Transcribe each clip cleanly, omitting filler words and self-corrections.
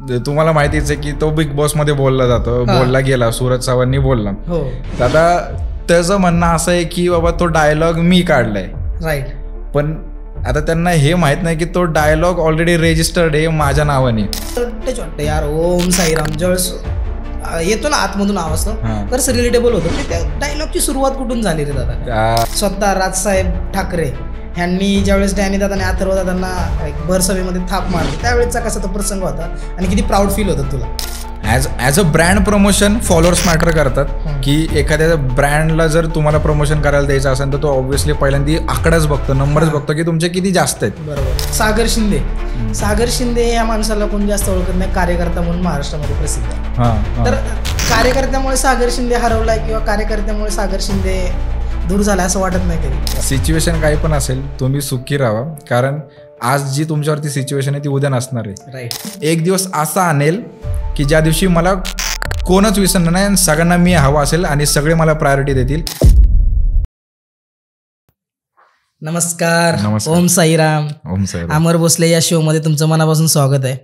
तुम्हाला माहितीच आहे की तो बिग बॉस मध्ये बोलला जातो, बोलला गेला, सूरज चव्हाणनी बोलला. तर आता त्याचं म्हणणं असं आहे की बाबा तो डायलॉग मी काढलाय, राईट. पण आता त्यांना हे माहित नाही की तो डायलॉग ऑलरेडी रेजिस्टर्ड आहे माझ्या नावाने. तेच वाटतं यार, ओम साईराम ज्यावेळेस येतो ना आतमधून आवाज तर रिलेटेबल होतं. त्या डायलॉगची सुरुवात कुठून झाली रे दादा? स्वतः राजसाहेब ठाकरे ह्यांनी ज्यावेळेस डॅनी दादाने अथर्व दादांना भर सभेमध्ये थाप मारली त्यावेळेचा कसा तो प्रसंग होता आणि किती प्राऊड फील होतं तुला? As a brand promotion followers matter करतात की एखाद्या ब्रँडला जर तुम्हाला प्रमोशन करायला द्यायचं असेल तर तो ऑब्व्हियसली पहिल्यांदा आकडाच बघतो, नंबरच बघतो की तुमचे किती जास्त आहेत. बरोबर. सागर शिंदे या माणसाला कोण जास्त ओळखत नाही, कार्यकर्ता म्हणून महाराष्ट्रामध्ये प्रसिद्ध आहे. तर कार्यकर्त्यामुळे सागर शिंदे हरवलाय किंवा कार्यकर्त्यामुळे सागर शिंदे दूर झाला असं वाटत नाही कधी? सिच्युएशन काही पण असेल तुम्ही सुखी राहा, कारण आज जी तुमच्यावरती सिच्युएशन आहे ती उद्या नसणार आहे. राईट. एक दिवस असा आणेल की ज्या दिवशी मला कोणच विसरणार नाही आणि सगळ्यांना मी हवा असेल आणि सगळे मला प्रायोरिटी देतील. नमस्कार. ओम साईराम. अमर भोसले या शो मध्ये तुमचं मनापासून स्वागत आहे.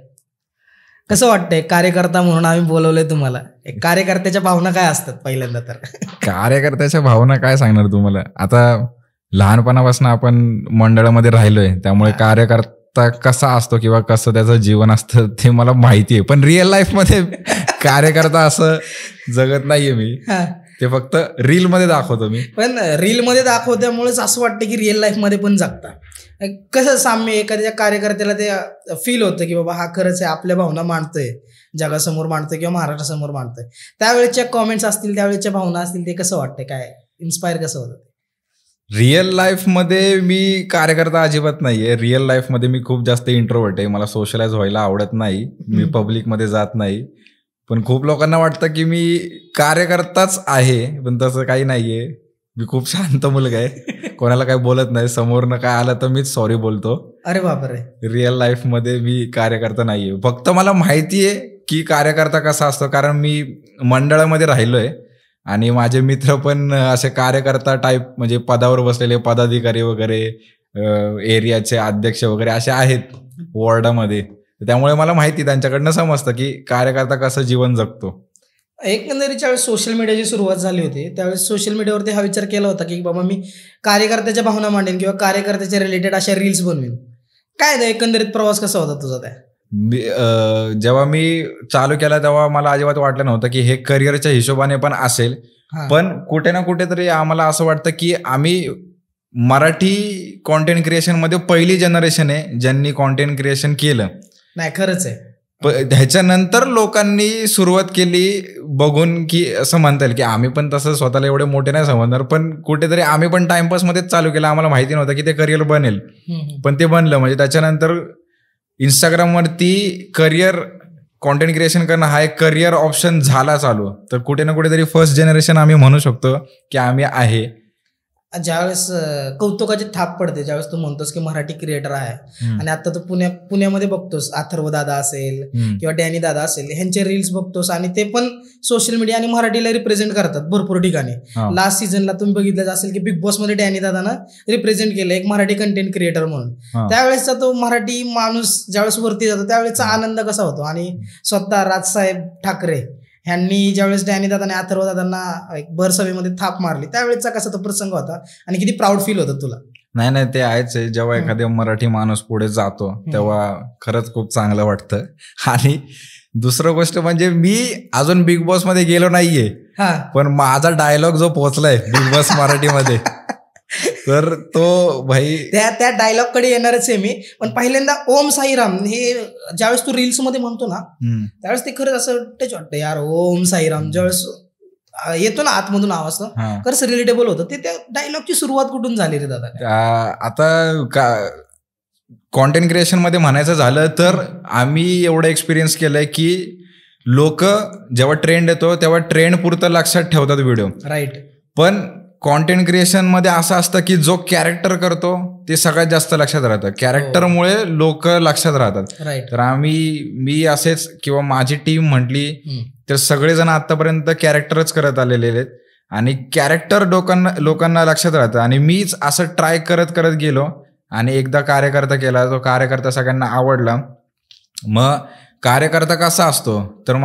कसं वाटतंय कार्यकर्ता म्हणून आम्ही बोलवलंय तुम्हाला? कार्यकर्त्याच्या भावना काय असतात पहिल्यांदा तर? कार्यकर्त्याच्या भावना काय सांगणार तुम्हाला, आता लहानपणापासून आपण मंडळामध्ये राहिलोय त्यामुळे कार्यकर्ता कसा असतो किंवा कसं त्याचं जीवन असतं ते मला माहिती आहे, पण रिअल लाईफ मध्ये कार्यकर्ता असं जगत नाहीये मी, ते फक्त रील मध्ये दाखवतो मी. पण रील मध्ये दाखवल्यामुळेच असं वाटतं की रिअल लाईफ मध्ये पण जगता. कसं साम्य एखाद्या कार्यकर्त्याला ते फील होतं की बाबा हा खरंच आहे, आपल्या भावना मांडतोय, जगासमोर मांडतोय किंवा महाराष्ट्रासमोर मांडतोय. त्यावेळेच्या कॉमेंट्स असतील, त्यावेळेच्या भावना असतील, ते कसं वाटतंय, काय इन्स्पायर कसं होतं? रिअल लाईफमध्ये मी कार्यकर्ता अजिबात नाहीये. रिअल लाईफमध्ये मी खूप जास्त इंट्रोवर्ट आहे, मला सोशलाइज व्हायला आवडत नाही, मी पब्लिकमध्ये जात नाही. पण खूप लोकांना वाटतं की मी कार्यकर्ताच आहे, पण तसं काही नाहीये. मी खूप शांत मुलगा आहे, कोणाला काही बोलत नाही, समोरनं काय आलं तर मीच सॉरी बोलतो. अरे बापरे. रिअल लाईफमध्ये मी कार्यकर्ता नाहीये. फक्त मला माहिती आहे की कार्यकर्ता कसा असतो, कारण मी मंडळामध्ये राहिलोय आणि माझे मित्र पण असे कार्यकर्ता टाईप म्हणजे पदावर बसलेले पदाधिकारी वगैरे, एरियाचे अध्यक्ष वगैरे असे आहेत वॉर्डामध्ये. त्यामुळे मला माहिती, त्यांच्याकडनं समजतं की कार्यकर्ता कसं जीवन जगतो. एकंदरीत ज्यावेळेस सोशल मीडियाची सुरुवात झाली होती त्यावेळेस सोशल मीडियावरती हा विचार केला होता की बाबा मी कार्यकर्त्याच्या भावना मांडेन किंवा कार्यकर्त्याच्या रिलेटेड अशा रील्स बनवेन. काय एकंदरीत प्रवास कसा होता तुझा? त्या जेव्हा मी चालू केला तेव्हा मला अजिबात वाटलं नव्हतं की हे करिअरच्या हिशोबाने पण असेल, पण कुठे ना कुठेतरी आम्हाला असं वाटतं की आम्ही मराठी कॉन्टेंट क्रिएशनमध्ये पहिली जनरेशन आहे ज्यांनी कॉन्टेंट क्रिएशन केलं. नाही खरंच आहे. ह्याच्यानंतर लोकांनी सुरुवात केली बघून की असं म्हणता येईल की आम्ही पण तसं स्वतःला एवढे मोठे नाही समजणार, पण कुठेतरी आम्ही पण टाइमपासमध्येच चालू केलं. आम्हाला माहिती नव्हतं की ते करिअर बनेल, पण ते बनलं. म्हणजे त्याच्यानंतर इंस्टाग्रामवरती करिअर कॉन्टेंट क्रिएशन करणं हा एक करिअर ऑप्शन झाला चालू. तर कुठे ना कुठेतरी फर्स्ट जनरेशन आम्ही म्हणू शकतो की आम्ही आहे. ज्यावेळेस कौतुकाची थाप पडते ज्यावेळेस तू म्हणतोस की मराठी क्रिएटर आहे आणि आता तू पुण्यामध्ये बघतोस अथर्व दादा असेल किंवा डॅनी दादा असेल, ह्यांचे रील्स बघतोस आणि ते पण सोशल मीडिया आणि मराठीला रिप्रेझेंट करतात भरपूर ठिकाणी. लास्ट सीझनला तुम्ही बघितलं असेल की बिग बॉस मध्ये डॅनी दादानं रिप्रेझेंट केलं एक मराठी कंटेंट क्रिएटर म्हणून. त्यावेळेसचा तो मराठी माणूस ज्यावेळेस वरती जातो त्यावेळेसचा आनंद कसा होतो? आणि स्वतः राजसाहेब ठाकरे ह्यांनी ज्यावेळेस डॅनी दादाने अथर्व दादांना भर सभेमध्ये थाप मारली त्यावेळेचा कसा तो प्रसंग होता आणि किती प्राऊड फील होतं तुला? नाही ते आहेच आहे. जेव्हा एखाद्या मराठी माणूस पुढे जातो तेव्हा खरंच खूप चांगलं वाटतं. आणि दुसरं गोष्ट म्हणजे मी अजून बिग बॉस मध्ये गेलो नाहीये, पण माझा डायलॉग जो पोहोचलाय बिग बॉस मराठीमध्ये तर तो भाई त्या डायलॉग कडे येणारच आहे मी. पण पहिल्यांदा ओम साईराम हे ज्यावेळेस तू रील्स मध्ये म्हणतो ना त्यावेळेस ते खरंच असं टच वाटतं यार, ओम साईराम ज्यावेळेस येतो ना आतमधून आवाज खरंच रिलेटेबल होतं. ते त्या डायलॉगची सुरुवात कुठून झाली रे दादा? आता कॉन्टेंट क्रिएशन मध्ये म्हणायचं झालं तर आम्ही एवढं एक्सपिरियन्स केलंय की लोक जेव्हा ट्रेंड येतो तेव्हा ट्रेंड पुरतं लक्षात ठेवतात व्हिडिओ, राईट. पण कॉन्टेंट क्रिएशन मध्ये असं असतं की जो कॅरेक्टर करतो ते सगळ्यात जास्त लक्षात राहतं. कॅरेक्टरमुळे लोक लक्षात राहतात. तर मी असेच किंवा माझी टीम म्हटली तर सगळेजण आतापर्यंत कॅरेक्टरच करत आलेले आहेत आणि कॅरेक्टर लोकांना लक्षात राहतं. आणि मीच असं ट्राय करत गेलो आणि एकदा कार्यकर्ता केला, तो कार्यकर्ता सगळ्यांना आवडला. मग कार्यकर्ता कसा असतो तर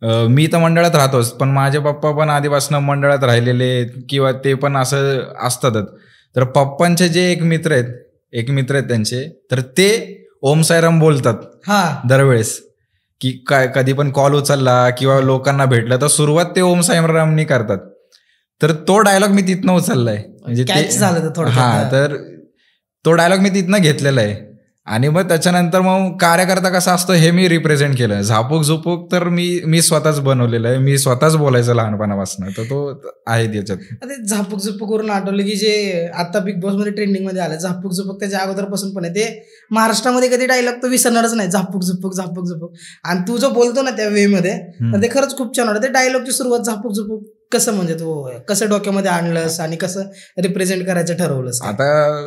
मी तर मंडळात राहतोच, पण माझे पप्पा पण आधीपासून मंडळात राहिलेले किंवा ते पण असं असतातच. तर पप्पांचे जे एक मित्र आहेत त्यांचे, तर ते ओम साईराम बोलतात दरवेळेस, की काय कधी पण कॉल उचलला किंवा लोकांना भेटलं तर सुरुवात ते ओम साईरामनी करतात. तर तो डायलॉग मी तिथनं उचललाय, म्हणजे तर तो डायलॉग मी तिथनं घेतलेला आहे. आणि मग त्याच्यानंतर मग कार्यकर्ता कसा असतो हे मी रिप्रेझेंट केलं. झापूक झुपूक तर मी स्वतःच बनवलेलं आहे, मी स्वतःच बोलायचं लहानपणापासून, तर तो आहे त्याच्यात. झापूक झुपूक वरून आठवलं की जे आता बिग बॉस मध्ये ट्रेंडिंग मध्ये आलं झापूक झुपूक, त्याच्या अगोदरपासून पण आहे ते. महाराष्ट्रामध्ये कधी डायलॉग तो विसरणारच नाही, झापूक झुपूक झापूक झुपूक. आणि तू जो बोलतो ना त्या वे मध्ये, तर ते खरंच खूप छान वाटतं. ते डायलॉगची सुरुवात झापूक झुपूक कसं, म्हणजे तू कसं डोक्यामध्ये आणलंस आणि कसं रिप्रेझेंट करायचं ठरवलंस? आता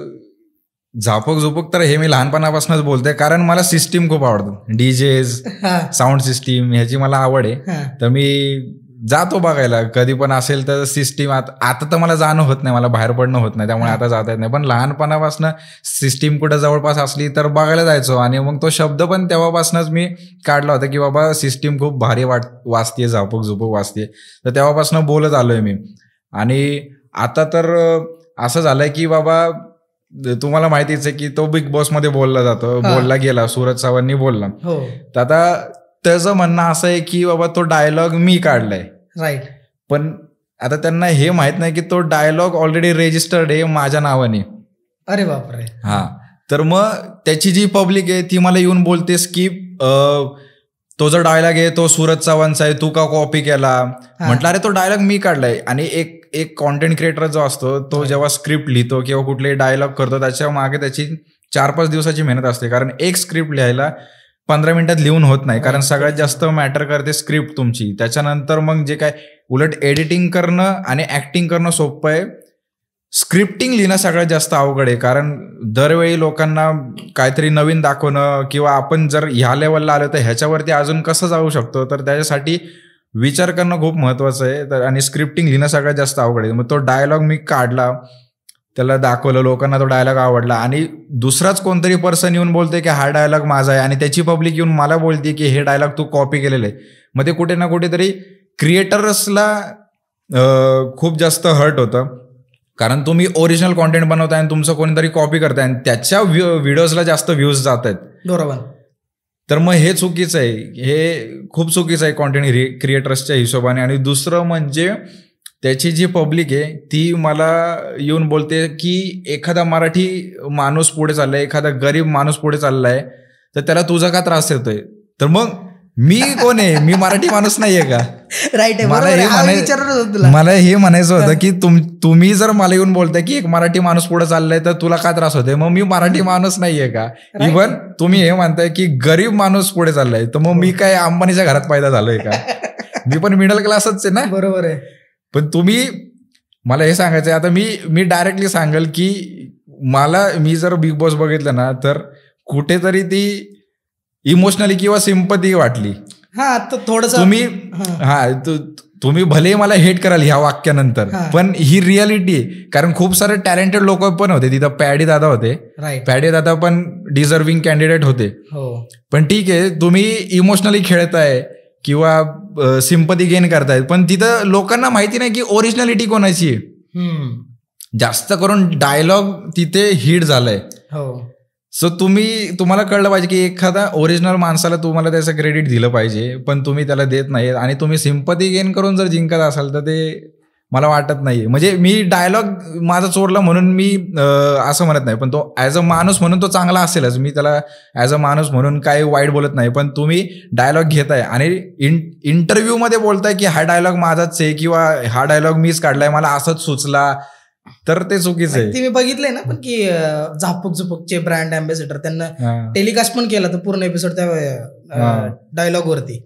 झापूक झुपूक तर हे मी लहानपणापासूनच बोलतोय, कारण मला सिस्टीम खूप आवडतं, डीजेज, साऊंड सिस्टीम ह्याची मला आवड आहे. तर मी जातो बघायला कधी पण असेल तर सिस्टीम. आता तर मला जाणं होत नाही, मला बाहेर पडणं होत नाही, त्यामुळे आता जाता येत नाही. पण लहानपणापासून सिस्टीम कुठं जवळपास असली तर बघायला जायचो. आणि मग तो शब्द पण तेव्हापासूनच मी काढला होता की बाबा सिस्टीम खूप भारी वाजते, झापूक झुपूक वाजते. तर तेव्हापासून बोलत आलोय मी. आणि आता तर असं झालंय की बाबा तुम्हाला माहितीच आहे की तो बिग बॉस मध्ये बोलला गेला, सूरज चव्हाणनी बोलला. तर आता त्याचं म्हणणं असं आहे की बाबा तो डायलॉग मी काढलाय, राईट. पण आता त्यांना हे माहित नाही की तो डायलॉग ऑलरेडी रेजिस्टर्ड आहे माझ्या नावाने. अरे बापरे. तर मग त्याची जी पब्लिक आहे ती मला येऊन बोलतेस की तो जो डायलॉग आहे तो सूरज चव्हाणचा आहे, तू का कॉपी केला? म्हटलं अरे तो डायलॉग मी काढलाय. आणि एक कॉन्टेंट क्रिएटर जो असतो तो जेव्हा स्क्रिप्ट लिहितो किंवा कुठलेही डायलॉग करतो त्याच्या मागे त्याची 4-5 दिवसाची मेहनत असते, कारण एक स्क्रिप्ट लिहायला 15 मिनिटात लिहून होत नाही, कारण सगळ्यात जास्त मॅटर करते स्क्रिप्ट तुमची. त्याच्यानंतर मग जे काय उलट एडिटिंग करणं आणि ऍक्टिंग करणं सोपं आहे, स्क्रिप्टिंग लिहिणं सगळ्यात जास्त अवघड आहे. कारण दरवेळी लोकांना काहीतरी नवीन दाखवणं किंवा आपण जर ह्या लेवलला आलो तर ह्याच्यावरती अजून कसं जाऊ शकतो, तर त्याच्यासाठी विचार करणं खूप महत्वाचं आहे. तर आणि स्क्रिप्टिंग लिहिणं सगळ्यात जास्त अवघड आहे. मग तो डायलॉग मी काढला, त्याला दाखवलं, लोकांना तो डायलॉग आवडला. आणि दुसराच कोणतरी पर्सन येऊन बोलते की हा डायलॉग माझा आहे, आणि त्याची पब्लिक येऊन मला बोलते की हे डायलॉग तू कॉपी केलेलं आहे. मग ते कुठे ना कुठेतरी क्रिएटर्सला खूप जास्त हर्ट होतं, कारण तुम्ही ओरिजिनल कॉन्टेंट बनवताय आणि तुमचं कोणीतरी कॉपी करताय आणि त्याच्या व्हिडिओजला जास्त व्ह्यूज जात आहेत. बरोबर. तर मग हे चुकीचं आहे, हे खूप चुकीचं आहे कॉन्टेंट क्रिएटर्सच्या हिशोबाने. आणि दुसरं म्हणजे त्याची जी पब्लिक आहे ती मला येऊन बोलते की एखादा मराठी माणूस पुढे चाललाय, एखादा गरीब माणूस पुढे चाललाय, तर त्याला तुझा का त्रास येतोय? तर मग मी कोण आहे? मी मराठी माणूस नाहीये का? राईट. मला हे म्हणायचं होतं की तुम्ही जर मला येऊन बोलताय की एक मराठी माणूस पुढे चाललाय तर तुला काय त्रास होतोय, मग मी मराठी माणूस नाहीये का? इव्हन तुम्ही हे म्हणताय की गरीब माणूस पुढे चाललाय, तर मग मी काय अंबानीच्या घरात पैदा झालोय का? मी पण मिडल क्लासच आहे ना. बरोबर आहे. पण तुम्ही मला हे सांगायचंय, आता मी डायरेक्टली सांगेल की मी जर बिग बॉस बघितलं ना तर कुठेतरी ती इमोशनली किंवा सिंपती वाटली. थोडंसं तुम्ही भले मला हेट कराल ह्या वाक्यानंतर, पण ही रियालिटी आहे. कारण खूप सारे टॅलेंटेड लोक पण होते तिथं. पॅडी दादा होते, पॅडी दादा पण डिझर्विंग कॅन्डिडेट होते. पण ठीक आहे, तुम्ही इमोशनली खेळताय किंवा सिंपती गेन करतायत, पण तिथं लोकांना माहिती नाही की ओरिजिनॅलिटी कोणाची आहे. जास्त करून डायलॉग तिथे हिट झालाय. सो तुम्हाला कळलं पाहिजे की एखादा ओरिजिनल माणसाला तुम्हाला त्याचं क्रेडिट दिलं पाहिजे, पण तुम्ही त्याला देत नाही. आणि तुम्ही सिंपती गेन करून जर जिंकत असाल तर ते मला वाटत नाही. म्हणजे मी डायलॉग माझा चोरला म्हणून मी असं म्हणत नाही, पण तो ॲज अ माणूस म्हणून तो चांगला असेलच. मी त्याला ॲज अ माणूस म्हणून काही वाईट बोलत नाही. पण तुम्ही डायलॉग घेताय आणि इंटरव्ह्यू मध्ये बोलताय की हा डायलॉग माझाच आहे किंवा हा डायलॉग मीच काढलाय, मला असंच सुचला, तर ते चुकीचं आहे. मी बघितलंय ना पण की झापूक झुपूकचे ब्रँड अँबॅसेडर त्यांना टेलिकास्ट पण केला तो पूर्ण एपिसोड त्या डायलॉग वरती.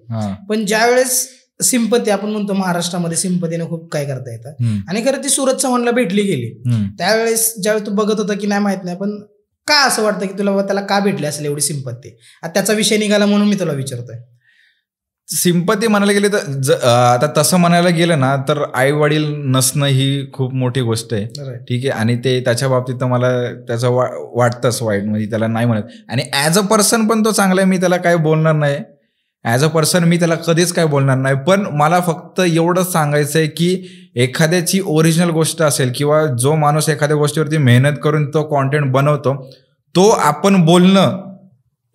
पण ज्यावेळेस सिंपती आपण म्हणतो महाराष्ट्रामध्ये सिंपतीने खूप काय करता येतं, आणि खरं ती सूरज चव्हाणला भेटली गेली. त्यावेळेस ज्यावेळेस तू बघत होता की नाही माहित नाही, पण का असं वाटतं की तुला त्याला का भेटली असेल एवढी सिंपती? त्याचा विषय निघाला म्हणून मी तुला विचारतोय. सिंपती म्हणायला गेले तर आता तसं म्हणायला गेलं ना तर आई वडील नसणं ही खूप मोठी गोष्ट आहे, ठीक आहे. आणि ते त्याच्या बाबतीत तर मला त्याचं वाटतंच वाईट, म्हणजे त्याला नाही म्हणत. आणि ॲज अ पर्सन पण तो चांगला आहे, मी त्याला काय बोलणार नाही. ॲज अ पर्सन मी त्याला कधीच काय बोलणार नाही. पण मला फक्त एवढंच सांगायचं आहे की एखाद्याची ओरिजिनल गोष्ट असेल किंवा जो माणूस एखाद्या गोष्टीवरती मेहनत करून तो कॉन्टेंट बनवतो, तो आपण बोलणं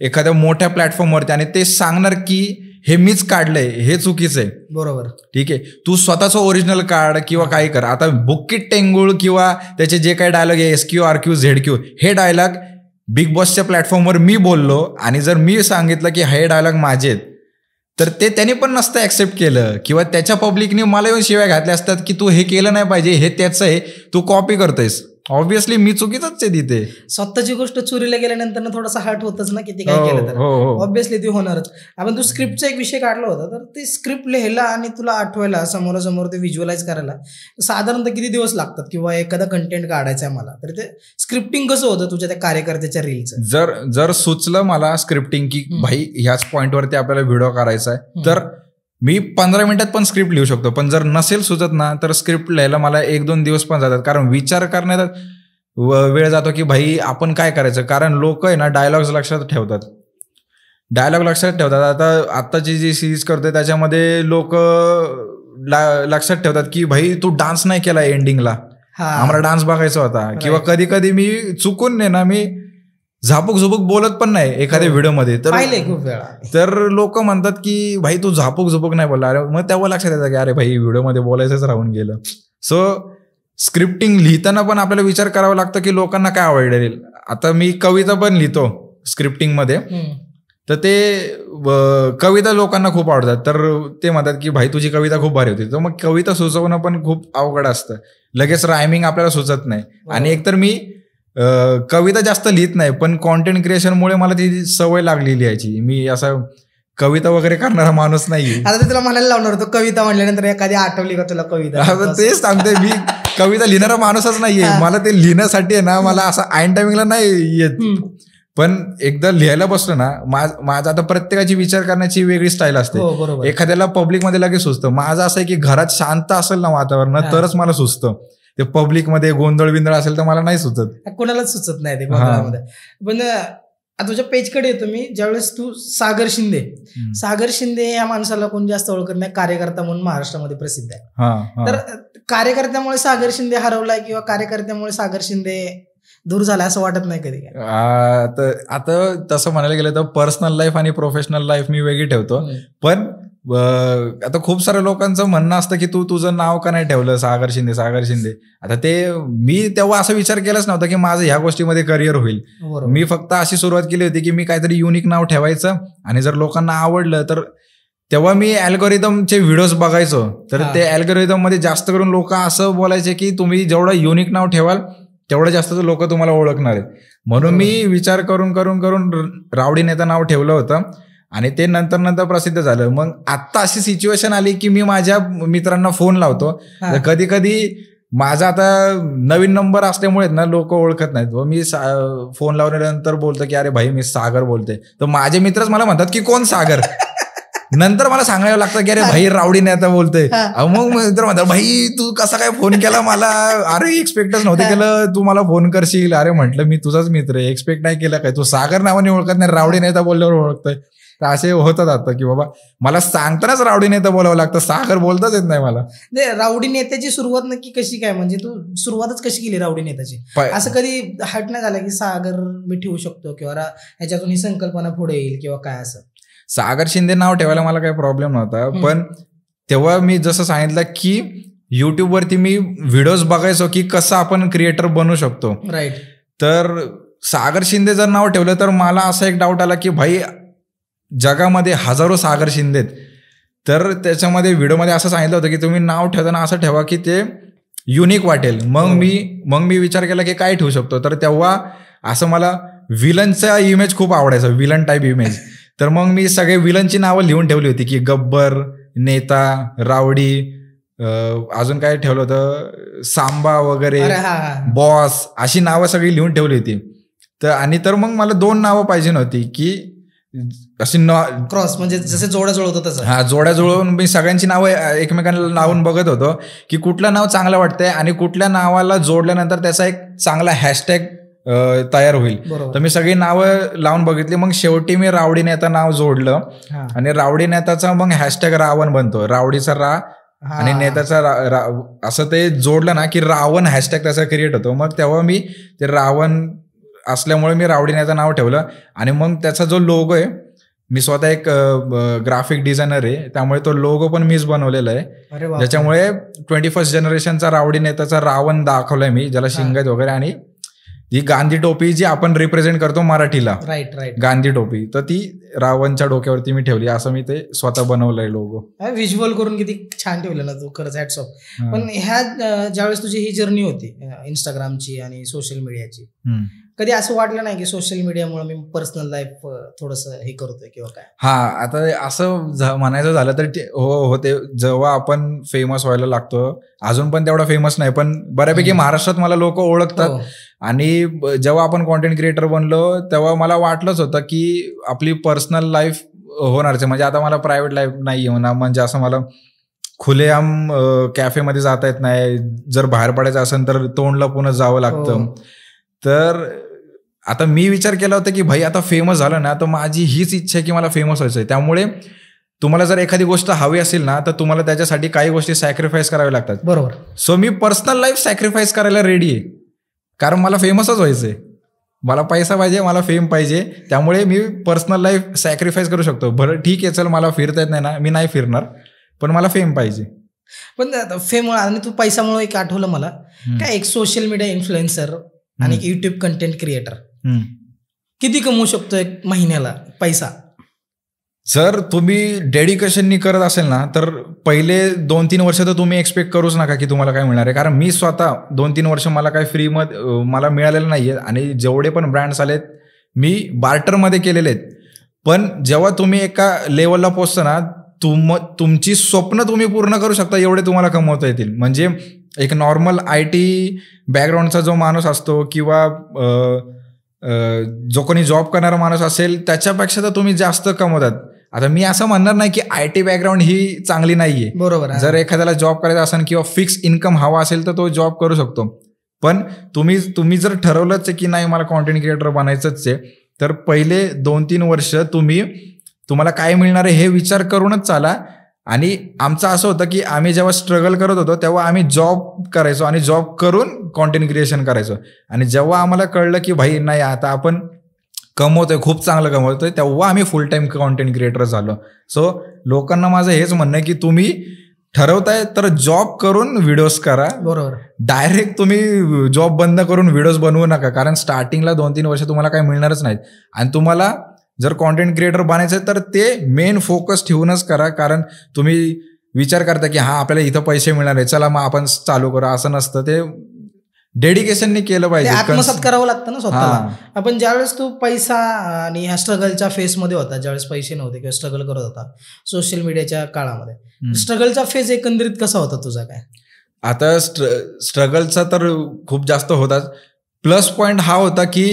एखाद्या मोठ्या प्लॅटफॉर्मवरती आणि ते सांगणार की हे मीच काढलंय, हे चुकीचं आहे. बरोबर, ठीक आहे. तू स्वतःचं ओरिजिनल काढ किंवा काही कर. आता बुक्कीट टेंगुळ किंवा त्याचे जे काही डायलॉग आहे SQ RQ ZQ, हे डायलॉग बिग बॉसच्या प्लॅटफॉर्मवर मी बोललो आणि जर मी सांगितलं की हे डायलॉग माझे आहेत, तर ते त्यांनी पण नसतं ऍक्सेप्ट केलं किंवा त्याच्या पब्लिकने मला येऊन शिव्या घातल्या असतात की तू हे केलं नाही पाहिजे, हे त्याचं आहे, तू कॉपी करतोयस. ऑब्व्हियसली मी चुकीचंच आहे तिथे. स्वतःची गोष्ट चोरीला गेल्यानंतर थोडासा हर्ट होतच ना, किती काय केलं तर ऑब्व्हियसली ती होणारच. आपण तू स्क्रिप्टचा एक विषय काढला होता, तर ते स्क्रिप्ट लिहायला आणि तुला आठवायला समोरासमोर ते व्हिज्युअलाइज करायला साधारणतः किती दिवस लागतात, किंवा एखादा कंटेंट काढायचा आहे मला, तर ते स्क्रिप्टिंग कसं होतं तुझ्या त्या कार्यकर्त्याच्या रीलचं? जर सुचलं मला स्क्रिप्टिंग की भाई ह्याच पॉईंटवरती आपल्याला व्हिडिओ करायचा आहे, तर मी 15 मिनिटात पण स्क्रिप्ट लिहू शकतो. पण जर नसेल सुचत ना, तर स्क्रिप्ट लिहायला मला 1-2 दिवस पण जातात, कारण विचार करण्यात वेळ जातो की भाई आपण काय करायचं. कारण लोक आहे ना डायलॉग्स लक्षात ठेवतात. आता आत्ताची जी सिरीज करतोय त्याच्यामध्ये लोक लक्षात ठेवतात की भाई तू डान्स नाही केला एंडिंगला, आम्हाला डान्स बघायचा होता. किंवा कधी कधी मी चुकून नाही ना, मी झापूक झुपूक बोलत पण नाही एखाद्या व्हिडिओमध्ये, तर लोक म्हणतात की भाई तू झापूक झुपूक नाही बोलला. अरे मग तेव्हा लक्षात येतं की अरे भाई व्हिडिओमध्ये बोलायचंच राहून गेलं. सो स्क्रिप्टिंग लिहिताना पण आपल्याला विचार करावा लागतो की लोकांना काय आवडेल. आता मी कविता पण लिहितो स्क्रिप्टिंगमध्ये, तर ते कविता लोकांना खूप आवडतात. तर ते म्हणतात की भाई तुझी कविता खूप भारी होती. तर मग कविता सुचवणं पण खूप अवघड असतं, लगेच रायमिंग आपल्याला सुचत नाही. आणि एकतर मी कविता जास्त लिहित नाही, पण कॉन्टेंट क्रिएशनमुळे मला ती सवय लागली लिहायची. मी असं कविता वगैरे करणारा माणूस नाही. आता तुला म्हणायला लावणार होतो कविता म्हणल्यानंतर एखादी आठवली का तुला कविता? तेच सांगते, मी कविता लिहिणारा माणूसच नाहीये. मला ते लिहिण्यासाठी आहे ना, मला असं ऐन टायमिंगला नाही येत. पण एकदा लिहायला बसलो ना, माझा आता प्रत्येकाची विचार करण्याची वेगळी स्टाईल असते. एखाद्याला पब्लिकमध्ये लगेच सुचतं. माझं असं आहे की घरात शांत असेल ना वातावरण, तरच मला सुचतं. ते पब्लिकमध्ये गोंधळ बिंदळ असेल तर मला नाही सुचत, कोणालाच सुचत नाही ते गोंधळामध्ये. पण तुझ्या पेजकडे येतो मी, ज्यावेळेस तू सागर शिंदे या माणसाला कोण जास्त ओळखत नाही, कार्यकर्ता म्हणून महाराष्ट्रामध्ये प्रसिद्ध आहे. तर कार्यकर्त्यामुळे सागर शिंदे हरवलाय किंवा कार्यकर्त्यामुळे सागर शिंदे दूर झाला असं वाटत नाही कधी? आता तसं म्हणायला गेलं तर पर्सनल लाईफ आणि प्रोफेशनल लाईफ मी वेगळी ठेवतो. पण आता खूप साऱ्या लोकांचं म्हणणं असतं की तू तुझं नाव का नाही ठेवलं सागर शिंदे. आता ते मी तेव्हा असा विचार केलाच नव्हता की माझं ह्या गोष्टीमध्ये करिअर होईल. मी फक्त अशी सुरुवात केली होती की मी काहीतरी युनिक नाव ठेवायचं, आणि जर लोकांना आवडलं तर तेव्हा मी अल्गोरिदमचे व्हिडिओज बघायचो. तर ते अल्गोरिदम मध्ये जास्त करून लोक असं बोलायचे की तुम्ही जेवढं युनिक नाव ठेवाल तेवढं जास्त लोक तुम्हाला ओळखणार आहेत. म्हणून मी विचार करून करून करून रावडी नेता नाव ठेवलं होतं, आणि ते नंतर प्रसिद्ध झालं. मग आत्ता अशी सिच्युएशन आली की मी माझ्या मित्रांना फोन लावतो, कधी कधी माझा आता नवीन नंबर असल्यामुळे ना लोक ओळखत नाहीत. मी फोन लावल्यानंतर बोलतो की अरे भाई मी सागर बोलते, तर माझे मित्रच मला म्हणतात की कोण सागर. नंतर मला सांगायला लागतं की अरे भाई रावडी नेता बोलतोय. मग मित्र म्हणतात भाई तू कसा काय फोन केला मला, अरे एक्सपेक्टच नव्हतं केलं तू मला फोन करशील. अरे म्हटलं मी तुझाच मित्र आहे, एक्सपेक्ट नाही केलं काय, तू सागर नावाने ओळखत नाही, रावडी नेता बोलल्यावर ओळखतोय. तर असे होतात आता की बाबा मला सांगतानाच रावडी नेता बोलावं लागतं, सागर बोलताच येत नाही मला. रावडी नेत्याची सुरुवात नक्की कशी काय, म्हणजे तू सुरुवातच कशी केली रावडी नेत्याची? असं कधी हट नाही झालं की सागर मी ठेवू शकतो किंवा ह्याच्यातून ही संकल्पना पुढे येईल किंवा काय असं? सागर शिंदे नाव ठेवायला मला काही प्रॉब्लेम नव्हता, पण तेव्हा मी जसं सांगितलं की युट्यूबवरती मी व्हिडिओज बघायचो की कसं आपण क्रिएटर बनू शकतो. राईट. तर सागर शिंदे जर नाव ठेवलं तर मला असा एक डाऊट आला की भाई जगामध्ये हजारो सागर शिंदेत, तर त्याच्यामध्ये व्हिडिओमध्ये असं सांगितलं होतं की तुम्ही नाव ठेवताना असं ठेवा की ते युनिक वाटेल. मग मी विचार केला की काय ठेवू शकतो, तर तेव्हा असं मला विलनचा इमेज खूप आवडायचा, विलन टाईप इमेज. तर मग मी सगळे विलनची नावं लिहून ठेवली होती की गब्बर, नेता, रावडी, अजून काय ठेवलं होतं, सांबा वगैरे, बॉस, अशी नावं सगळी लिहून ठेवली होती. तर मग मला 2 नावं पाहिजे नव्हती की अशी क्रॉस म्हणजे जसे जोड्या जुळवतो तसं. हा, जोड्या जुळवून मी सगळ्यांची नावं एकमेकांना लावून बघत होतो की कुठलं नाव चांगलं वाटतंय आणि कुठल्या नावाला जोडल्यानंतर त्याचा एक चांगला हॅशटॅग तयार होईल. तर मी सगळी नावं लावून बघितली. मग शेवटी मी रावडी नेता नाव जोडलं आणि रावडी नेताचा मग हॅशटॅग रावण बनतो. रावडीचा रा आणि नेताचा असं ते जोडलं ना की रावण हॅशटॅग त्याचा क्रिएट होतो. मग तेव्हा मी ते रावण असल्यामुळे मी रावडी नेता नाव ठेवलं. आणि मग त्याचा जो लोगो आहे, मी स्वतः एक ग्राफिक डिझायनर आहे, त्यामुळे तो लोगो पण मीच बनवलेला आहे. ज्याच्यामुळे 21st जनरेशनचा रावडी नेताचा रावण दाखवलाय मी, ज्याला शिंग आहेत वगैरे. आणि ही गांधी टोपी जी आपण रिप्रेझेंट करतो मराठीला, राईट गांधी टोपी, तर ती रावणच्या डोक्यावरती मी ठेवली. असं मी ते स्वतः बनवलंय लोगो. व्हिज्युअल करून किती छान ठेवलं ना तू, खरंच हॅट्स ऑफ. पण ह्या ज्यावेळेस तुझी ही जर्नी होती इंस्टाग्रामची आणि सोशल मीडियाची, कधी असं वाटलं नाही की सोशल मीडियामुळे मी पर्सनल लाईफ थोडंसं हे करतोय किंवा काय? हा, आता असं म्हणायचं झालं तर होते. जेव्हा आपण फेमस व्हायला लागतो, अजून पण तेवढा फेमस नाही, पण बऱ्यापैकी महाराष्ट्रात मला लोक ओळखतात. आणि जेव्हा आपण कॉन्टेंट क्रिएटर बनलो तेव्हा मला वाटलंच होतं की आपली पर्सनल लाईफ होणारच आहे. म्हणजे आता मला प्रायव्हेट लाईफ नाही होणार, म्हणजे असं मला खुलेआम कॅफेमध्ये जाता येत नाही. जर बाहेर पडायचं असेल तर तोंड लपूनच जावं लागतं. तर आता मी विचार केला होता की भाई आता फेमस झालं ना तर माझी हीच इच्छा आहे की मला फेमस व्हायचं आहे. त्यामुळे तुम्हाला जर एखादी गोष्ट हवी असेल ना तर तुम्हाला त्याच्यासाठी काही गोष्टी सॅक्रिफाईस कराव्या लागतात. बरोबर. सो मी पर्सनल लाईफ सॅक्रिफाईस करायला रेडी आहे, कारण मला फेमसच व्हायचंय. मला पैसा पाहिजे, मला फेम पाहिजे. त्यामुळे मी पर्सनल लाईफ सॅक्रिफाईस करू शकतो. बरं ठीक आहे, चल मला फिरता येत नाही ना, मी नाही फिरणार, पण मला फेम पाहिजे. पण फेम आणि तू पैसामुळे एक आठवलं मला, काय एक सोशल मीडिया इन्फ्लुएन्सर आणि एक युट्यूब कंटेंट क्रिएटर किती कमवू शकतो एक महिन्याला पैसा? जर तुम्ही डेडिकेशननी करत असेल ना तर पहिले 2-3 वर्ष तर तुम्ही एक्सपेक्ट करूच नका की तुम्हाला काय मिळणार आहे. कारण मी स्वतः 2-3 वर्ष मला काय फ्रीमध्ये मला मिळालेलं नाहीये. आणि जेवढे पण ब्रँड्स आलेत मी बार्टरमध्ये केलेले आहेत. पण जेव्हा तुम्ही एका लेवलला पोहोचता ना, तुमची स्वप्न तुम्ही पूर्ण करू शकता एवढे तुम्हाला कमवता येतील. म्हणजे एक नॉर्मल IT बॅकग्राऊंडचा जो माणूस असतो किंवा जो कोणी जॉब करणारा माणूस असेल त्याच्यापेक्षा तर तुम्ही जास्त कमवतात. आता मी असं म्हणणार नाही की IT बॅकग्राऊंड ही चांगली नाहीये. बरोबर. जर एखाद्याला जॉब करायचा असेल किंवा फिक्स इन्कम हवा असेल तर तो जॉब करू शकतो. पण तुम्ही जर ठरवलंच की नाही मला कॉन्टेंट क्रिएटर बनायचंच आहे, तर पहिले 2-3 वर्ष तुम्हाला काय मिळणार आहे हे विचार करूनच चाला. आणि आमचं असं होतं की आम्ही जेव्हा स्ट्रगल करत होतो तेव्हा आम्ही जॉब करायचो आणि जॉब करून कॉन्टेंट क्रिएशन करायचो. आणि जेव्हा आम्हाला कळलं की भाई नाही आता आपण कमवतोय, खूप चांगलं कमवतोय, तेव्हा आम्ही फुल टाइम कॉन्टेंट क्रिएटर झालो. सो लोकांना माझं हेच म्हणणं आहे की तुम्ही ठरवताय तर जॉब करून व्हिडिओज करा. बरोबर. डायरेक्ट तुम्ही जॉब बंद करून व्हिडिओज बनवू नका, कारण स्टार्टिंगला 2-3 वर्ष तुम्हाला काय मिळणारच नाहीत. आणि तुम्हाला जर कॉन्टेंट क्रिएटर बनायचं तर ते मेन फोकस ठेवूनच करा. कारण तुम्ही विचार करता की हा आपल्याला इथं पैसे मिळणार आहे, चला मग आपण चालू करू, असं नसतं. ते डेडिकेशनने केलं पाहिजे, आत्मसात करावं लागतं ना स्वतःला. आपण ज्यावेळेस तू पैसा आणि ह्या स्ट्रगलच्या फेजमध्ये होता, ज्यावेळेस पैसे नव्हते किंवा स्ट्रगल करत होता सोशल मीडियाच्या काळामध्ये, स्ट्रगलचा फेज एकंदरीत कसा होता तुझा? काय आता स्ट्रगलचा तर खूप जास्त होताच. प्लस पॉइंट हा होता की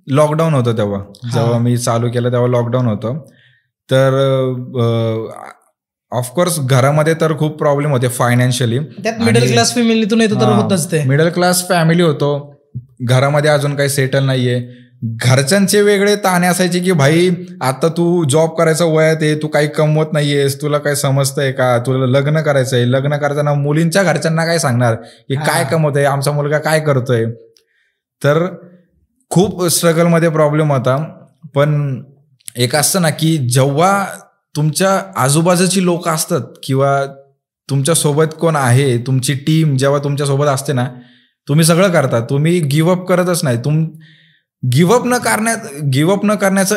लॉकडाऊन होतं तेव्हा, जेव्हा मी चालू केलं तेव्हा लॉकडाऊन होतं. तर ऑफकोर्स घरामध्ये तर खूप प्रॉब्लेम होते फायनान्शियली. त्यात मिडल क्लास फॅमिलीतून येतो तर होतच ते. मिडल क्लास फॅमिली होतो, घरामध्ये अजून काही सेटल नाहीये. घरच्यांचे वेगळे ताणे असायचे की भाई आता तू जॉब करायचं वयात आहे, तू काही कमवत नाहीयेस, तुला काय समजतंय का, तुला लग्न करायचंय, लग्न करताना मुलींच्या घरच्यांना काय सांगणार की काय कमवतोय, आमचा मुलगा काय करतोय. तर खूप स्ट्रगलमध्ये प्रॉब्लेम होता. पण एक असतं ना की जेव्हा तुमच्या आजूबाजूची लोक असतात किंवा तुमच्यासोबत कोण आहे, तुमची टीम जेव्हा तुमच्यासोबत असते ना, तुम्ही सगळं करता, तुम्ही गिव्हअप करतच नाही. गिव्हअप न करण्याचं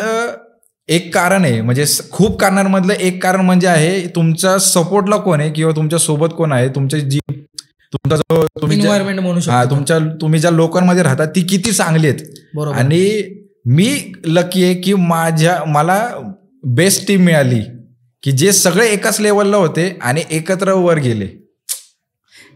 एक कारण आहे, म्हणजे खूप कारणांमधलं एक कारण म्हणजे आहे तुमच्या सपोर्टला कोण आहे किंवा तुमच्या सोबत कोण आहे, तुमच्या तुमचा जो तुम्ही ज्या लोकांमध्ये राहता ती किती चांगली आहेत. आणि मी लकी आहे की मला बेस्ट टीम मिळाली की जे सगळे एकाच लेवलला होते आणि एकत्र वर गेले.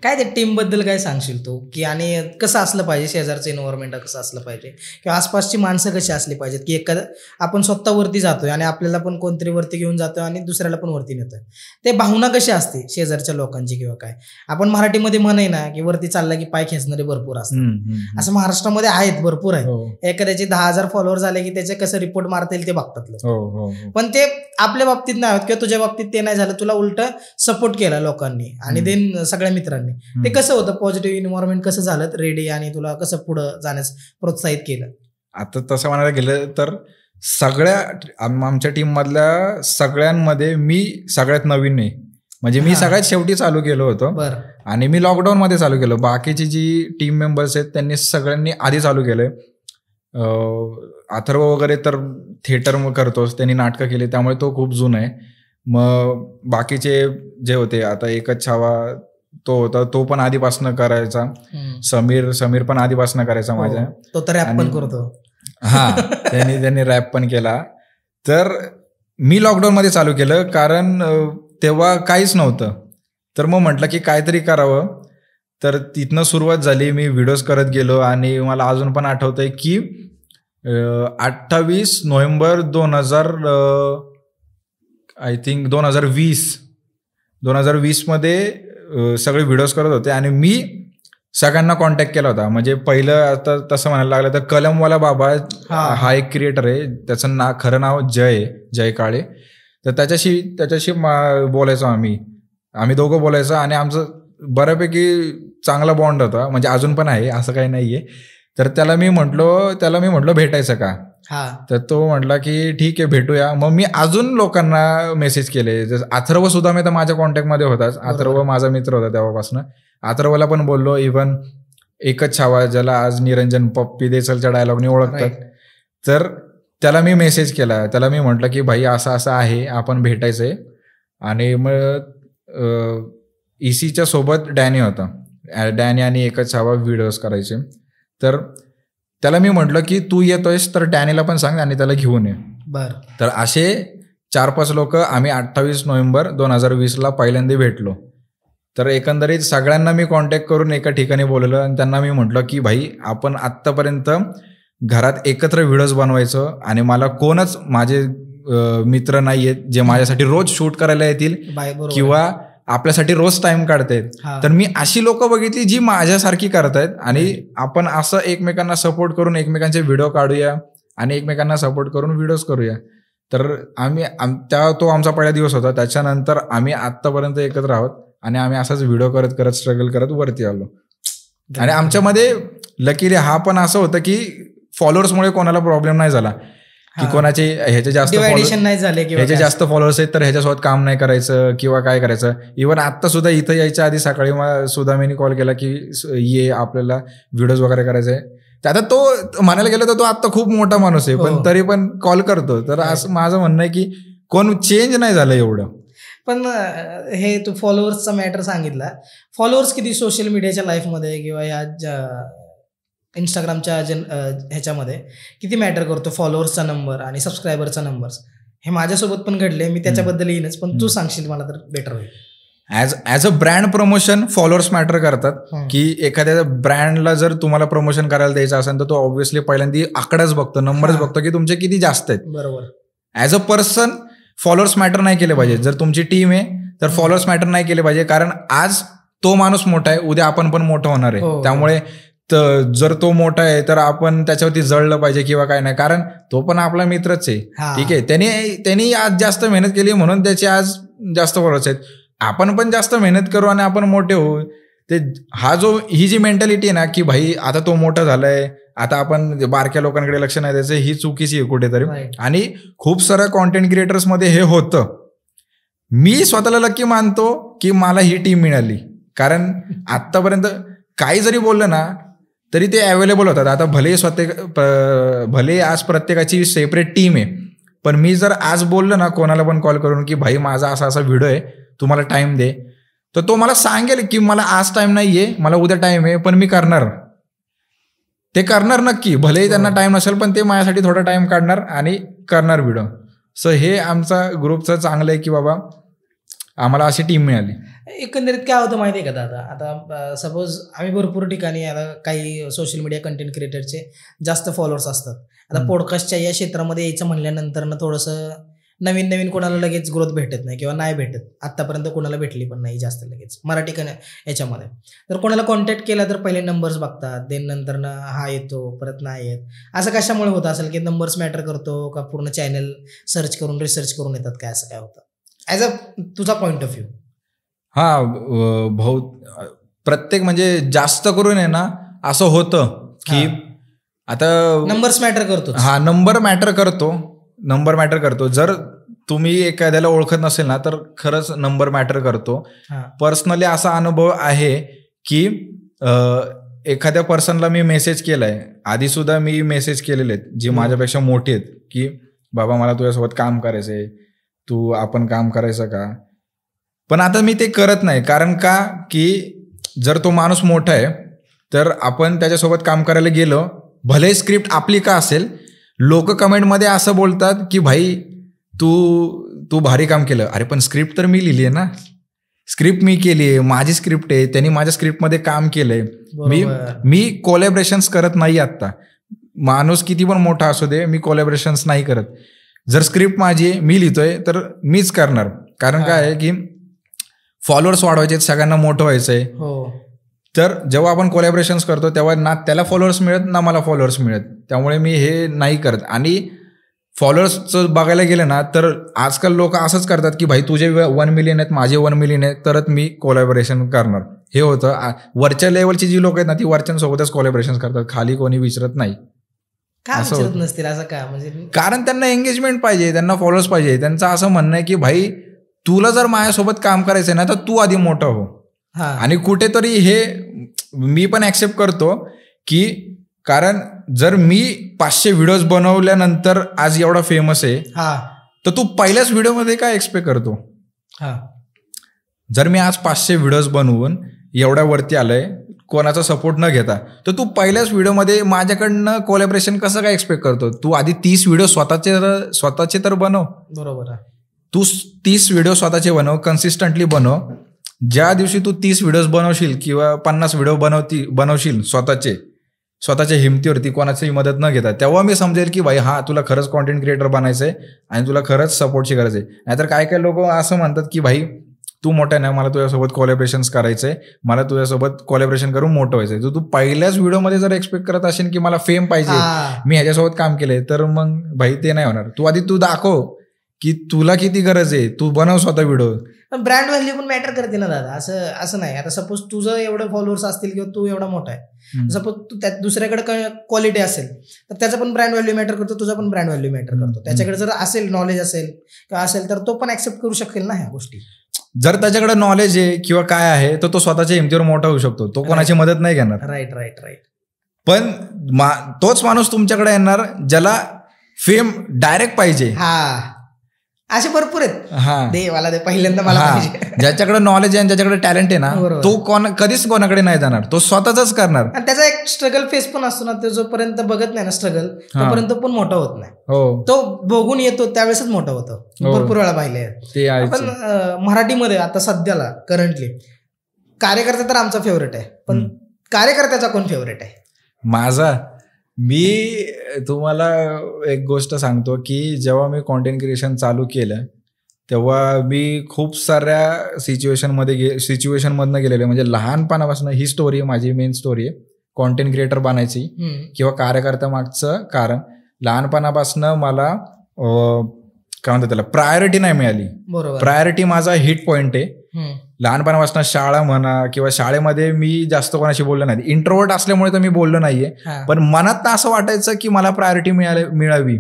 काय ते टीम बद्दल काय सांगशील तू, की आणि कसं असलं पाहिजे शेजारचं एन्व्हायरमेंट कसं असलं पाहिजे, किंवा आसपासची माणसं कशी असली पाहिजेत, की एखादं आपण स्वतः वरती जातोय आणि आपल्याला पण कोणतरी वरती घेऊन जातोय आणि दुसऱ्याला पण वरती नेतोय, ते भावना कशी असते शेजारच्या लोकांची किंवा काय. आपण मराठीमध्ये म्हणे ना की वरती चालला की पाय खेचणारे भरपूर असतात, असं महाराष्ट्रामध्ये आहेत, भरपूर आहेत. एखाद्याचे 10,000 फॉलोअर झाले की त्याचे कसं रिपोर्ट मारता येईल ते बघतात लोक. पण ते आपल्या बाबतीत नाही होत किंवा तुझ्या बाबतीत ते नाही झालं, तुला उलट सपोर्ट केला लोकांनी आणि देन सगळ्या मित्रांनी. ते कसं होतं, पॉझिटिव्ह एन्व्हायरमेंट कसं झालं रेडी, आणि तुला कसं पुढं जाण्यास प्रोत्साहित केलं? आता तसं म्हणायला गेलं तर सगळ्या आमच्या टीम मधल्या सगळ्यांमध्ये मी सगळ्यात नवीन आहे, म्हणजे मी सगळ्यात शेवटी चालू केलं होतं आणि मी लॉकडाऊन मध्ये चालू केलं. बाकीची जी टीम मेंबर्स आहेत त्यांनी सगळ्यांनी आधी चालू केलंय. अथर्व वगैरे तर थिएटर करतोच, त्यांनी नाटकं केली त्यामुळे तो खूप जुना आहे. मग बाकीचे जे होते, आता एकच छावा तो होता, तो पण आधीपासून करायचा. समीर पण आधीपासून करायचा माझ्या, तो तर रॅप पण करतो. हा, त्यांनी रॅप पण केला. तर मी लॉकडाऊन मध्ये चालू केलं कारण तेव्हा काहीच नव्हतं, तर मग म्हटलं की काहीतरी करावं. तर तिथनं सुरुवात झाली, मी व्हिडिओज करत गेलो आणि मला अजून पण आठवतंय की 28 नोव्हेंबर 2020 मध्ये सगळे व्हिडिओज करत होते आणि मी सगळ्यांना कॉन्टॅक्ट केला होता. म्हणजे पहिलं आता तसं म्हणायला लागलं तर कलमवाला बाबा हा एक क्रिएटर आहे, त्याचं खरं नाव जय काळे. तर त्याच्याशी बोलायचो आम्ही दोघं बोलायचो आणि आमचं बऱ्यापैकी चांगला बॉन्ड होता, म्हणजे अजून पण आहे, असं काही नाहीये. तर त्याला मी म्हटलो भेटायचं का, तर तो म्हटला की ठीक आहे भेटूया. मग मी अजून लोकांना मेसेज केले, जसं अथर्व सुद्धा मी तर माझ्या कॉन्टॅक्टमध्ये होताच. अथर्व माझा मित्र होता तेव्हापासून. अथर्वला पण बोललो, इव्हन एकच छावा ज्याला आज निरंजन पप्पी देसलच्या डायलॉगने ओळखतात, तर त्याला मी मेसेज केला. त्याला मी म्हटलं की भाई असं आहे, आपण भेटायचंय. आणि मग ECच्या सोबत डॅनी होता, डॅनी आणि एकच छावा व्हिडिओज करायचे. तर त्याला मी म्हटलं की तू येतोयस तर डॅनीला पण सांग आणि त्याला घेऊन ये. तर असे 4-5 लोक आम्ही 28 नोव्हेंबर 2020 पहिल्यांदा भेटलो. तर एकंदरीत सगळ्यांना मी कॉन्टॅक्ट करून एका ठिकाणी बोलवलं आणि त्यांना मी म्हटलं की भाई आपण आत्तापर्यंत घरात एकत्र व्हिडिओज बनवायचो आणि मला कोणच माझे मित्र नाही आहेत जे माझ्यासाठी रोज शूट करायला येतील किंवा आपल्यासाठी रोज टाइम काढतायत. तर मी अशी लोक बघितली जी माझ्यासारखी करतायत आणि आपण असं एकमेकांना सपोर्ट करून एकमेकांचे व्हिडिओ काढूया आणि एकमेकांना सपोर्ट करून व्हिडिओज करूया. तर तो आमचा पहिला दिवस होता. त्याच्यानंतर आम्ही आत्तापर्यंत एकत्र आहोत आणि आम्ही असाच व्हिडिओ करत स्ट्रगल करत वरती आलो. आणि आमच्यामध्ये लकीली हा पण असं होतं की फॉलोअर्समुळे कोणाला प्रॉब्लेम नाही झाला की कोणाचे ह्याचे जास्त फॉलोअर्स आहेत तर ह्याच्यासोबत काम नाही करायचं किंवा काय करायचं. इव्हन आत्ता सुद्धा इथं यायच्या आधी सकाळी सुद्धा मी कॉल केला की ये आपल्याला व्हिडिओज वगैरे करायचंय. आता तो म्हणायला गेलं तर तो आत्ता खूप मोठा माणूस आहे पण तरी पण कॉल करतो. तर असं माझं म्हणणं आहे की कोण चेंज नाही झालं एवढं. पण हे तू फॉलोअर्सचा मॅटर सांगितला, फॉलोअर्स किती सोशल मीडियाच्या लाईफमध्ये किंवा या इंस्टाग्रामच्या ह्याच्यामध्ये किती मॅटर करतो फॉलोअर्सचा नंबर आणि सबस्क्रायबरचा नंबर? हे माझ्यासोबत पण घडले, मी त्याच्याबद्दल येईनच, पण तू सांगशील मला तर बेटर होईल. As a brand promotion followers matter करतात की एखाद्या ब्रँडला जर तुम्हाला प्रमोशन करायला द्यायचं असेल तर तो ऑब्व्हियसली पहिल्यांदा आकडाच बघतो, नंबरच बघतो की तुमचे किती जास्त आहेत. बरोबर. As a person followers matter नाही केले पाहिजे. जर तुमची टीम आहे तर फॉलोअर्स मॅटर नाही केले पाहिजे, कारण आज तो माणूस मोठा आहे, उद्या आपण पण मोठं होणार आहे. त्यामुळे जर तो मोठा आहे तर आपण त्याच्यावरती जळलं पाहिजे किंवा काय नाही, कारण तो पण आपला मित्रच आहे. ठीक आहे, त्यांनी आज जास्त मेहनत केली म्हणून त्याचे आज जास्त फॉलोअर्स आहेत. आपण पण जास्त मेहनत करू आणि आपण मोठे होऊ. ही जी मेंटॅलिटी आहे ना की भाई आता तो मोठा झालाय, आता आपण बारक्या लोकांकडे लक्ष नाही द्यायचं, ही चुकीची आहे कुठेतरी. आणि खूप साऱ्या कॉन्टेंट क्रिएटर्स मध्ये हे होतं. मी स्वतःला लकी मानतो की मला ही टीम मिळाली, कारण आतापर्यंत काही जरी बोललं ना तरी ते अवेलेबल होतात. आता भले आज प्रत्येकाची सेपरेट टीम आहे, पण मी जर आज बोललो ना कोणाला पण कॉल करून की भाई माझा असा व्हिडिओ आहे, तुम्हाला टाइम दे, तर तो मला सांगेल की मला आज टाइम नाहीये, मला उद्या टाइम आहे, पण मी करणार नक्की. भलेही त्यांना टाइम नसेल पण ते माझ्यासाठी थोडा टाइम काढणार आणि करणार व्हिडिओ. सो हे आमचा ग्रुपचं चांगलं आहे की बाबा आम्हाला अशी टीम मिळाली. एकंदरीत काय होतं माहिती आहे का दादा, आता सपोज आम्ही भरपूर ठिकाणी आता काही सोशल मीडिया कंटेंट क्रिएटरचे जास्त फॉलोअर्स असतात. आता पॉडकास्टच्या या क्षेत्रामध्ये यायचं म्हणल्यानंतर ना थोडंसं नवीन कोणाला लगेच ग्रोथ भेटत नाही किंवा नाही भेटत. आत्तापर्यंत कोणाला भेटली पण नाही जास्त लगेच मराठी याच्यामध्ये. तर कोणाला कॉन्टॅक्ट केला तर पहिले नंबर्स बघतात, देन नंतर ना हा येतो परत नाही येत. असं कशामुळे होतं असेल की नंबर्स मॅटर करतो का पूर्ण चॅनल सर्च करून रिसर्च करून येतात, काय असं काय होतं ॲज अ तुझा पॉईंट ऑफ व्ह्यू? भाऊ प्रत्येक म्हणजे जास्त करून आहे ना असं होतं की आता नंबर्स मॅटर करतो. नंबर मॅटर करतो. जर तुम्ही एखाद्याला ओळखत नसेल ना तर खरंच नंबर मॅटर करतो. पर्सनली असा अनुभव आहे की एखाद्या पर्सनला मी मेसेज केलाय, आधी सुद्धा मी मेसेज केलेले आहेत जे माझ्यापेक्षा मोठे आहेत की बाबा मला तुझ्यासोबत काम करायचंय, आपण काम करायचं का. पण आता मी ते करत नाही. कारण का की जर तो माणूस मोठा आहे तर आपण त्याच्यासोबत काम करायला गेलो, भले स्क्रिप्ट आपली का असेल, लोक कमेंटमध्ये असं बोलतात की भाई तू भारी काम केलं. अरे पण स्क्रिप्ट तर मी लिहिली आहे ना, स्क्रिप्ट मी केली आहे, माझी स्क्रिप्ट आहे, त्यांनी माझ्या स्क्रिप्टमध्ये काम केलंय. मी कोलॅबरेशन्स करत नाही. आत्ता माणूस किती पण मोठा असू दे, मी कोलॅबरेशन्स नाही करत. जर स्क्रिप्ट माझी मी लिहितोय तर मीच करणार. कारण काय आहे की फॉलोअर्स वाढवायचे, सगळ्यांना मोठं व्हायचंय. तर जेव्हा आपण कोलॅबरेशन्स करतो तेव्हा ना त्याला फॉलोअर्स मिळत ना मला फॉलोअर्स मिळत. त्यामुळे मी हे नाही करत. आणि फॉलोअर्सचं बघायला गेलं ना तर आजकाल लोक असंच करतात की भाई तुझे 1 मिलियन आहेत, माझे 1 मिलियन आहेत, तरच मी कोलॅबरेशन करणार. हे होतं. वरच्या लेवलची जी लोक आहेत ना ती वरच्यांसोबतच कोलॅबरेशन करतात, खाली कोणी विचारत नाही. असं नसतील असं का, म्हणजे कारण त्यांना एंगेजमेंट पाहिजे, त्यांना फॉलोअर्स पाहिजे. त्यांचं असं म्हणणं आहे की भाई तुला जर माझ्यासोबत काम करायचं आहे ना तर तू आधी मोठा हो. आणि कुठेतरी हे मी पण ऍक्सेप्ट करतो की कारण जर मी 500 व्हिडिओज बनवल्यानंतर आज एवढा फेमस आहे तर तू पहिल्याच व्हिडिओमध्ये काय एक्सपेक्ट करतो. जर मी आज 500 व्हिडिओज बनवून एवढ्या वरती आलंय कोणाचा सपोर्ट न घेता, तर तू पहिल्याच व्हिडिओमध्ये माझ्याकडनं कोलॅबरेशन कसं काय एक्सपेक्ट करतो. तू आधी 30 व्हिडिओ स्वतःचे तर बनव. बरोबर आहे. तू 30 व्हिडिओ स्वतःचे बनव, कन्सिस्टंटली बनव. ज्या दिवशी तू 30 व्हिडिओज बनवशील किंवा 50 व्हिडिओ बनवशील स्वतःच्या हिमतीवरती कोणाची मदत न घेता, तेव्हा मी समजेल की भाई तुला खरंच कॉन्टेंट क्रिएटर बनायचंय आणि तुला खरंच सपोर्टची गरज आहे. नाहीतर काय लोक असं म्हणतात की भाई तू मोठा नाही, मला तुझ्यासोबत कोलॅबरेशन्स करायचंय, मला तुझ्यासोबत कोलॅबरेशन करून मोठं व्हायचंय. तू पहिल्याच व्हिडिओमध्ये जर एक्सपेक्ट करत असेल की मला फेम पाहिजे, मी ह्याच्यासोबत काम केलंय, तर मग भाई ते नाही होणार. तू आधी दाखव की तुला किती गरज आहे, तू बनव स्वतः व्हिडिओ. पण ब्रँड व्हॅल्यू पण मॅटर करते ना दादा. असं नाही. आता सपोज तुझं एवढं फॉलोअर्स असतील किंवा तू एवढा मोठा आहे, सपोज तू त्यात दुसऱ्याकडे क्वालिटी असेल तर त्याचा पण ब्रँड व्हॅल्यू मॅटर करतो, तुझा पण ब्रँड व्हॅल्यू मॅटर करतो. त्याच्याकडे जर असेल नॉलेज असेल किंवा असेल तर तो पण ऍक्सेप्ट करू शकेल ना ह्या गोष्टी. जर त्याच्याकडे नॉलेज आहे किंवा काय आहे तर तो स्वतःच्या हिमतीवर मोठा होऊ शकतो. तो कोणाची मदत नाही घेणार. राईट. पण तोच माणूस तुमच्याकडे येणार ज्याला फेम डायरेक्ट पाहिजे. असे भरपूर आहेत. देवाला दे पहिल्यांदा मला पाहिजे. ज्याच्याकडे नॉलेज आहे आणि ज्याच्याकडे टॅलेंट आहे ना, तो कधीच कोणाकडे नाही जाणार, तो स्वतःच करणार. आणि त्याचा एक स्ट्रगल फेस पण असतो ना, तो जोपर्यंत बघत नाही ना स्ट्रगल तोपर्यंत पण मोठा होत नाही. तो बघून येतो त्यावेळेसच मोठा होतो. भरपूर वेळा पाहिले. पण मराठीमध्ये आता सध्याला करंटली कार्यकर्ता तर आमचा फेवरेट आहे, पण कार्यकर्त्याचा कोण फेवरेट आहे? माझा मी तुम्हाला एक गोष्ट सांगतो की जेव्हा मी कॉन्टेंट क्रिएशन चालू केलं तेव्हा मी खूप साऱ्या सिच्युएशनमधनं गेलेले. म्हणजे लहानपणापासून ही स्टोरी आहे, माझी मेन स्टोरी आहे कॉन्टेंट क्रिएटर बनायची किंवा कार्यकर्ता मागचं कारण. लहानपणापासून मला काय म्हणतात त्याला प्रायोरिटी नाही मिळाली. प्रायोरिटी माझा हिट पॉइंट आहे. लहानपणापासून शाळा म्हणा किंवा शाळेमध्ये मी जास्त कोणाशी बोललो नाही. इंट्रोवर्ट असल्यामुळे तर मी बोललो नाहीये, पण मनात असं वाटायचं की मला प्रायोरिटी मिळावी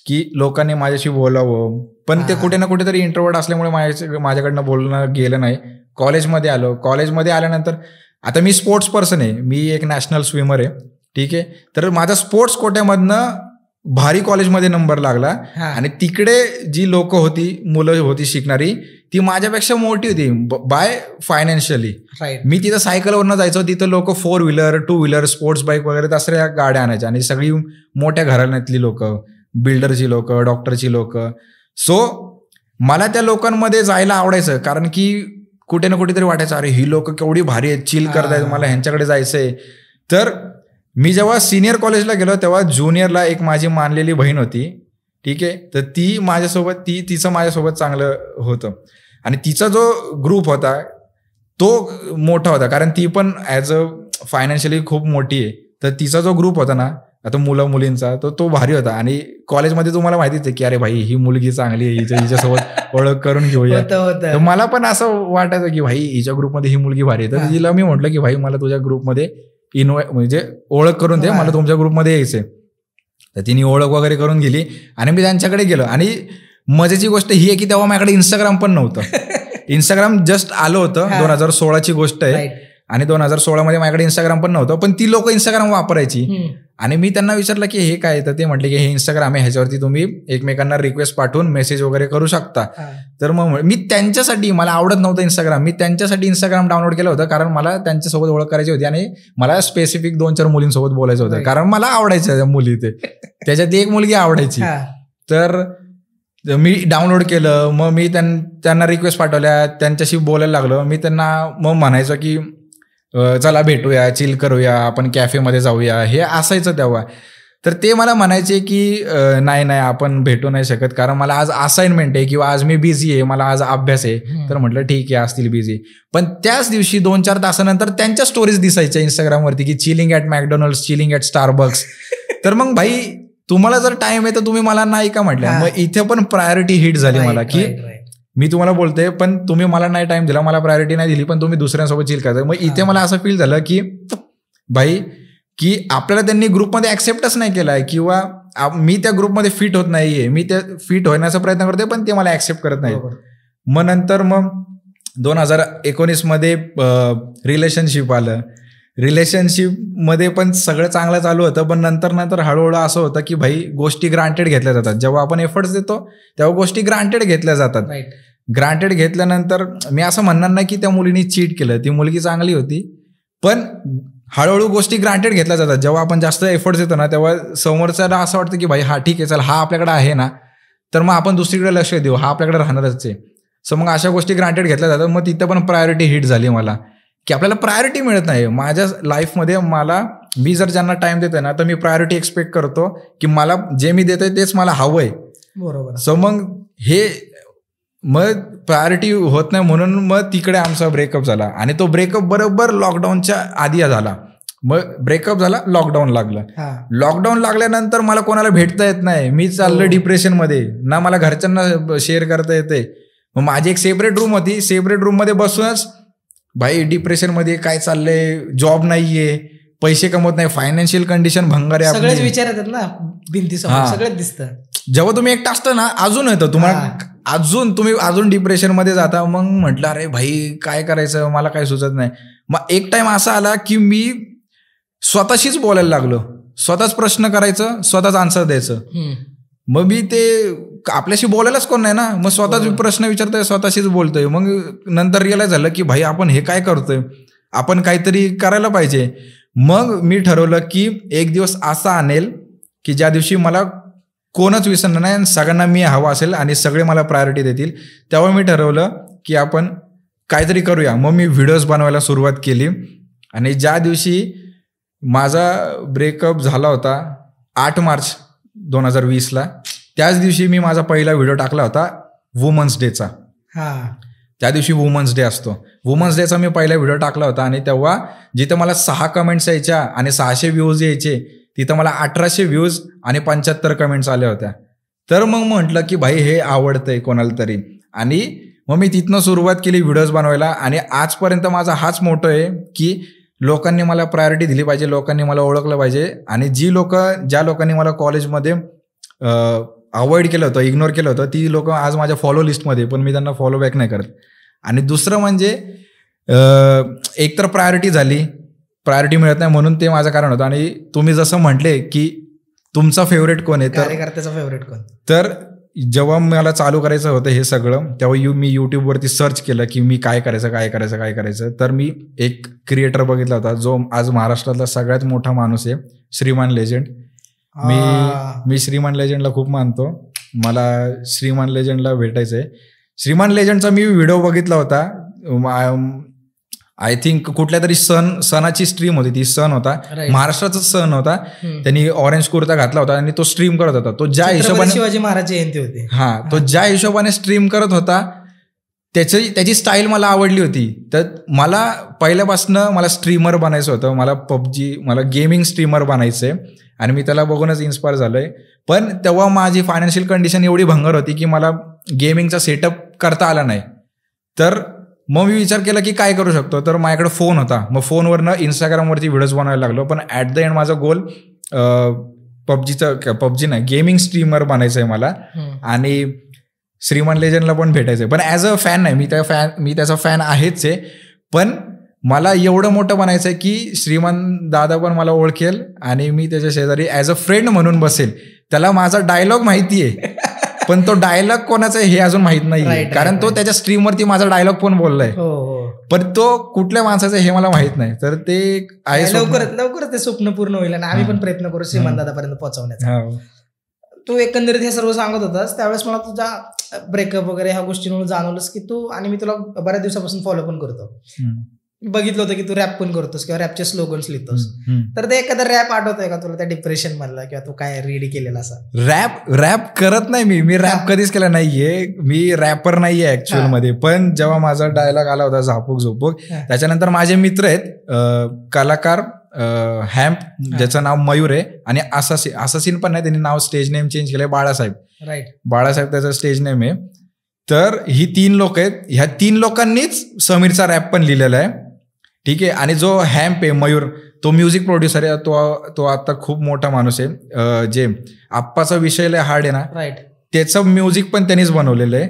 की लोकांनी माझ्याशी बोलावं. पण ते कुठे ना कुठेतरी इंट्रोवर्ट असल्यामुळे माझ्याकडनं बोलणं गेलं नाही. कॉलेजमध्ये आलो. कॉलेजमध्ये आल्यानंतर आता मी स्पोर्ट्स पर्सन आहे, मी एक नॅशनल स्विमर आहे, ठीक आहे. तर माझा स्पोर्ट्स कोट्यामधनं भारी कॉलेजमध्ये नंबर लागला आणि तिकडे जी लोक होती, मुलं होती शिकणारी, ती माझ्यापेक्षा मोठी होती बाय फायनान्शियली. मी तिथं सायकलवरनं जायचो, तिथं लोक 4 व्हीलर 2 व्हीलर स्पोर्ट्स बाईक वगैरे तसल्या गाड्या आणायच्या आणि सगळी मोठ्या घराण्यातली लोक, बिल्डरची लोक, डॉक्टरची लोक. सो मला त्या लोकांमध्ये जायला आवडायचं, कारण की कुठे ना कुठेतरी वाटायचं अरे ही लोक केवढी भारी आहेत, चिल करतायत, मला ह्यांच्याकडे जायचंय. तर मी जेव्हा सिनियर कॉलेजला गेलो तेव्हा ज्युनियरला एक माझी मानलेली बहीण होती, ठीक आहे. तर ती माझ्यासोबत तिचं माझ्यासोबत चांगलं होतं आणि तिचा जो ग्रुप होता तो मोठा होता, कारण ती पण ॲज अ फायनान्शियली खूप मोठी आहे. तर तिचा जो ग्रुप होता ना आता मुलं मुलींचा तो भारी होता. आणि कॉलेजमध्ये तुम्हाला माहितीच आहे की अरे भाई ही मुलगी चांगली आहे, हिच्यासोबत ओळख करून घेऊया. तर मला पण असं वाटायचं की भाई हिच्या ग्रुपमध्ये ही मुलगी भारी आहे. तर तिला मी म्हटलं की भाई मला तुझ्या ग्रुपमध्ये म्हणजे ओळख करून दे, मला तुमच्या ग्रुपमध्ये यायचंय. तर तिने ओळख वगैरे करून गेली आणि मी त्यांच्याकडे गेलो. आणि मजेची गोष्ट ही आहे की तेव्हा माझ्याकडे इंस्टाग्राम पण नव्हतं. इंस्टाग्राम जस्ट आलं होतं, 2016ची गोष्ट आहे. आणि 2016मध्ये माझ्याकडे इंस्टाग्राम पण नव्हतं, पण ती लोक इंस्टाग्राम वापरायची. आणि मी त्यांना विचारलं की हे काय, तर ते म्हटले की हे इंस्टाग्राम आहे, ह्याच्यावरती तुम्ही एकमेकांना रिक्वेस्ट पाठवून मेसेज वगैरे करू शकता. तर मग मी त्यांच्यासाठी, मला आवडत नव्हतं इंस्टाग्राम, मी त्यांच्यासाठी इंस्टाग्राम डाउनलोड केलं होतं, कारण मला त्यांच्यासोबत ओळख करायची होती आणि मला स्पेसिफिक 2-4 मुलींसोबत बोलायचं होतं, कारण मला आवडायच्या मुली. ते त्याच्यात एक मुलगी आवडायची. तर मी डाउनलोड केलं, मग मी त्यांना रिक्वेस्ट पाठवल्या, त्यांच्याशी बोलायला लागलो. मी त्यांना मग म्हणायचो की चला भेटूया, चिल करूया, आपण कॅफेमध्ये जाऊया, हे असायचं तेव्हा. तर ते मला म्हणायचे की नाही आपण भेटू नाही शकत, कारण मला आज असाइनमेंट आहे किंवा आज मी बिझी आहे, मला आज अभ्यास आहे. तर म्हटलं ठीक आहे, असतील बिझी. पण त्याच दिवशी 2-4 तासानंतर त्यांच्या स्टोरीज दिसायच्या इंस्टाग्रामवरती की chilling at McDonald's, chilling at Starbucks. तर मग भाई तुम्हाला जर टाइम आहे तर तुम्ही मला नाही का म्हटलं. मग इथे पण प्रायोरिटी हिट झाली मला की मी तुम्हाला बोलते पण तुम्ही मला नाही टाइम दिला, मला प्रायोरिटी नाही दिली, पण तुम्ही दुसऱ्यांसोबत चिल करता. मग इथे मला असं फील झालं की भाई की आपल्याला त्यांनी ग्रुपमध्ये ऍक्सेप्टच नाही केलाय किंवा मी त्या ग्रुपमध्ये फिट होत नाहीये. मी त्या फिट होण्याचा प्रयत्न करतोय पण ते मला ऍक्सेप्ट करत नाही. मग नंतर 2019 मध्ये रिलेशनशिप आलं. रिलेशनशिपमध्ये पण सगळं चांगलं चालू होतं, पण नंतर हळूहळू असं होतं की भाई गोष्टी ग्रांटेड घेतल्या जातात. जेव्हा आपण एफर्ट्स देतो तेव्हा गोष्टी ग्रांटेड घेतल्या जातात. ग्रांटेड घेतल्यानंतर मी असं म्हणणार नाही की त्या मुलीने चीट केलं, ती मुलगी चांगली होती, पण हळूहळू गोष्टी ग्रांटेड घेतल्या जातात. जेव्हा आपण जास्त एफर्ट्स देतो ना तेव्हा समोरच्याला असं वाटतं की भाई हा ठीक आहे, चल हा आपल्याकडे आहे ना, तर मग आपण दुसरीकडे लक्ष देऊ, हा आपल्याकडे राहणारच आहे. सो मग अशा गोष्टी ग्रांटेड घेतल्या जातात. मग तिथं पण प्रायोरिटी हिट झाली मला की आपल्याला प्रायोरिटी मिळत नाही. माझ्या लाईफमध्ये मी जर ज्यांना टाइम देतोय ना तर मी प्रायोरिटी एक्सपेक्ट करतो की मला जे मी देतोय तेच मला हवंय. बरोबर. सो मग प्रायोरिटी होत नाही, म्हणून मग तिकडे आमचा ब्रेकअप झाला. आणि तो ब्रेकअप बरोबर लॉकडाऊनच्या आधी झाला. मग ब्रेकअप झाला, लॉकडाऊन लागलं. लॉकडाऊन लागल्यानंतर मला कोणाला भेटता येत नाही, मी चाललो डिप्रेशनमध्ये, ना मला घरच्यांना शेअर करता येते. मग माझी एक सेपरेट रूम होती, सेपरेट रूम मध्ये बसूनच भाई डिप्रेशन मध्ये काय चाललंय, जॉब नाहीये, पैसे कमवत नाही, फायनान्शियल कंडिशन भंगार आहे, सगळेच विचार येतात ना भिंतीसमोर, सगळंच दिसतं. जेव्हा तुम्ही एकटा असता ना अजून येतं तुम्हाला, तुम्ही अजून डिप्रेशन मध्ये जाता. मग म्हटलं अरे भाई काय करायचं, मला काय सुचत नाही. मग एक टाइम असा आला की मी स्वतःशीच बोलायला लागलो, स्वतःच प्रश्न करायचं, स्वतःच आन्सर द्यायचं. मग मी ते आपल्याशी बोलायलाच कोण नाही ना, मग स्वतःच प्रश्न विचारतोय, स्वतःशीच बोलतोय. मग नंतर रिअलाइज झालं की भाई आपण हे काय करतोय, आपण काहीतरी करायला पाहिजे. मग मी ठरवलं की एक दिवस असा आणेल की ज्या दिवशी मला कोणच विसरणार नाही आणि सगळ्यांना मी हवा असेल आणि सगळे मला प्रायोरिटी देतील. तेव्हा मी ठरवलं की आपण काहीतरी करूया. मग मी व्हिडिओज बनवायला सुरुवात केली. आणि ज्या दिवशी माझा ब्रेकअप झाला होता 8 मार्च 2020ला, त्याच दिवशी मी माझा पहिला व्हिडिओ टाकला होता वुमन्स डेचा. त्या दिवशी वुमन्स डे असतो. वुमन्स डेचा मी पहिला व्हिडिओ टाकला होता आणि तेव्हा जिथं मला 6 कमेंट्स यायच्या आणि 600 व्ह्यूज यायचे, तिथं मला 1800 व्ह्यूज आणि 75 कमेंट्स आल्या होत्या. तर मग म्हटलं की भाई हे आवडतंय कोणाला तरी. आणि मग मी तिथनं सुरुवात केली व्हिडिओज बनवायला. आणि आजपर्यंत माझा हाच मोटो आहे की लोकांनी मला प्रायोरिटी दिली पाहिजे, लोकांनी मला ओळखलं पाहिजे. आणि ज्या लोकांनी मला कॉलेजमध्ये अवॉइड केलं होतं, इग्नोर केलं होतं, ती लोक आज माझ्या फॉलो लिस्टमध्ये, पण मी त्यांना फॉलो बॅक नाही करत. आणि दुसरं म्हणजे एकतर प्रायोरिटी झाली, प्रायोरिटी मिळत नाही म्हणून ते माझं कारण होतं. आणि तुम्ही जसं म्हटले की तुमचा फेवरेट कोण आहे, कार्यकर्त्याचा फेवरेट कोण, तर जेव्हा मला चालू करायचं होतं हे सगळं तेव्हा मी यूट्यूबवरती सर्च केलं की मी काय करायचं. तर मी एक क्रिएटर बघितला होता जो आज महाराष्ट्रातला सगळ्यात मोठा माणूस आहे, श्रीमान लेजेंड. मी श्रीमान लेजेंडला खूप मानतो, मला श्रीमान लेजेंडला भेटायचंय. श्रीमान लेजंडचा मी व्हिडिओ बघितला होता. आय थिंक कुठल्या तरी सणाची स्ट्रीम होती ती. सण होता, महाराष्ट्राचा सण होता. त्यांनी ऑरेंज कुर्ता घातला होता आणि तो स्ट्रीम करत होता. तो ज्या हिशोबाने शिवाजी महाराज जयंती होती, तो ज्या हिशोबाने स्ट्रीम करत होता त्याची स्टाईल मला आवडली होती. तर मला पहिल्यापासनं मला स्ट्रीमर बनायचं होतं. मला गेमिंग स्ट्रीमर बनायचंय आणि मी त्याला बघूनच इन्स्पायर झालोय. पण तेव्हा माझी फायनान्शियल कंडिशन एवढी भंगर होती की मला गेमिंगचा सेटअप करता आला नाही. तर मग मी विचार केला की काय करू शकतो. तर माझ्याकडे फोन होता. मग फोनवरनं इंस्टाग्रामवरती व्हिडिओज बनवायला लागलो. पण ॲट द एंड माझा गोल पबजी नाही, गेमिंग स्ट्रीमर बनायचं आहे मला. आणि श्रीमान लेजंडला पण भेटायचं आहे. पण ॲज अ फॅन नाही, मी त्याचा फॅन आहेच आहे. पण मला एवढं मोठं बनायचं आहे की श्रीमान दादा पण मला ओळखेल आणि मी त्याच्या शेजारी ॲज अ फ्रेंड म्हणून बसेल. त्याला माझा डायलॉग माहिती आहे पण तो डायलॉग कोणाचा आहे हे अजून माहित नाही, कारण तो त्याच्या स्ट्रीमवरती माझा डायलॉग पण बोललाय. पण तो कुठल्या माणसाचा हे मला माहित नाही. तर ते आहे, लवकरच ते स्वप्न पूर्ण होईल आणि आम्ही पण प्रयत्न करू श्रीमान दादापर्यंत पोहोचवण्याचा. तू एकंदरीत हे सर्व सांगत होतास त्यावेळेस मला तुझा ब्रेकअप वगैरे ह्या गोष्टींवर जाणवलंस की तू, आणि मी तुला बऱ्याच दिवसापासून फॉलो पण करतो, बघितलं होतं की तू रॅप पण करतोस किंवा रॅपचे स्लोगन्स लिहितोस. तर ते एखादा रॅप आठवतोय का तुला त्या डिप्रेशन मधला, किंवा तू काय रेडी केलेला असा? रॅप करत नाही मी रॅप कधीच केला नाहीये. मी रॅपर नाहीये ऍक्च्युअल मध्ये. पण जेव्हा माझा डायलॉग आला होता झापूक झोपूक, त्याच्यानंतर माझे मित्र आहेत कलाकार हॅम्प, ज्याचं नाव मयूर आहे, आणि असासीन पण नाही, त्यांनी नाव स्टेज नेम चेंज केलंय, बाळासाहेब. राईट, बाळासाहेब त्याचं स्टेज नेम आहे. तर ही 3 लोक आहेत. ह्या 3 लोकांनीच समीरचा रॅप पण लिहिलेला आहे. ठीक आहे. आणि जो हॅम्प आहे मयूर, तो म्युझिक प्रोड्युसर आहे. तो आता खूप मोठा माणूस आहे. जे आप्पाचा विषय लय हार्ड आहे ना, राईट, त्याचं म्युझिक पण त्यांनीच बनवलेलं आहे.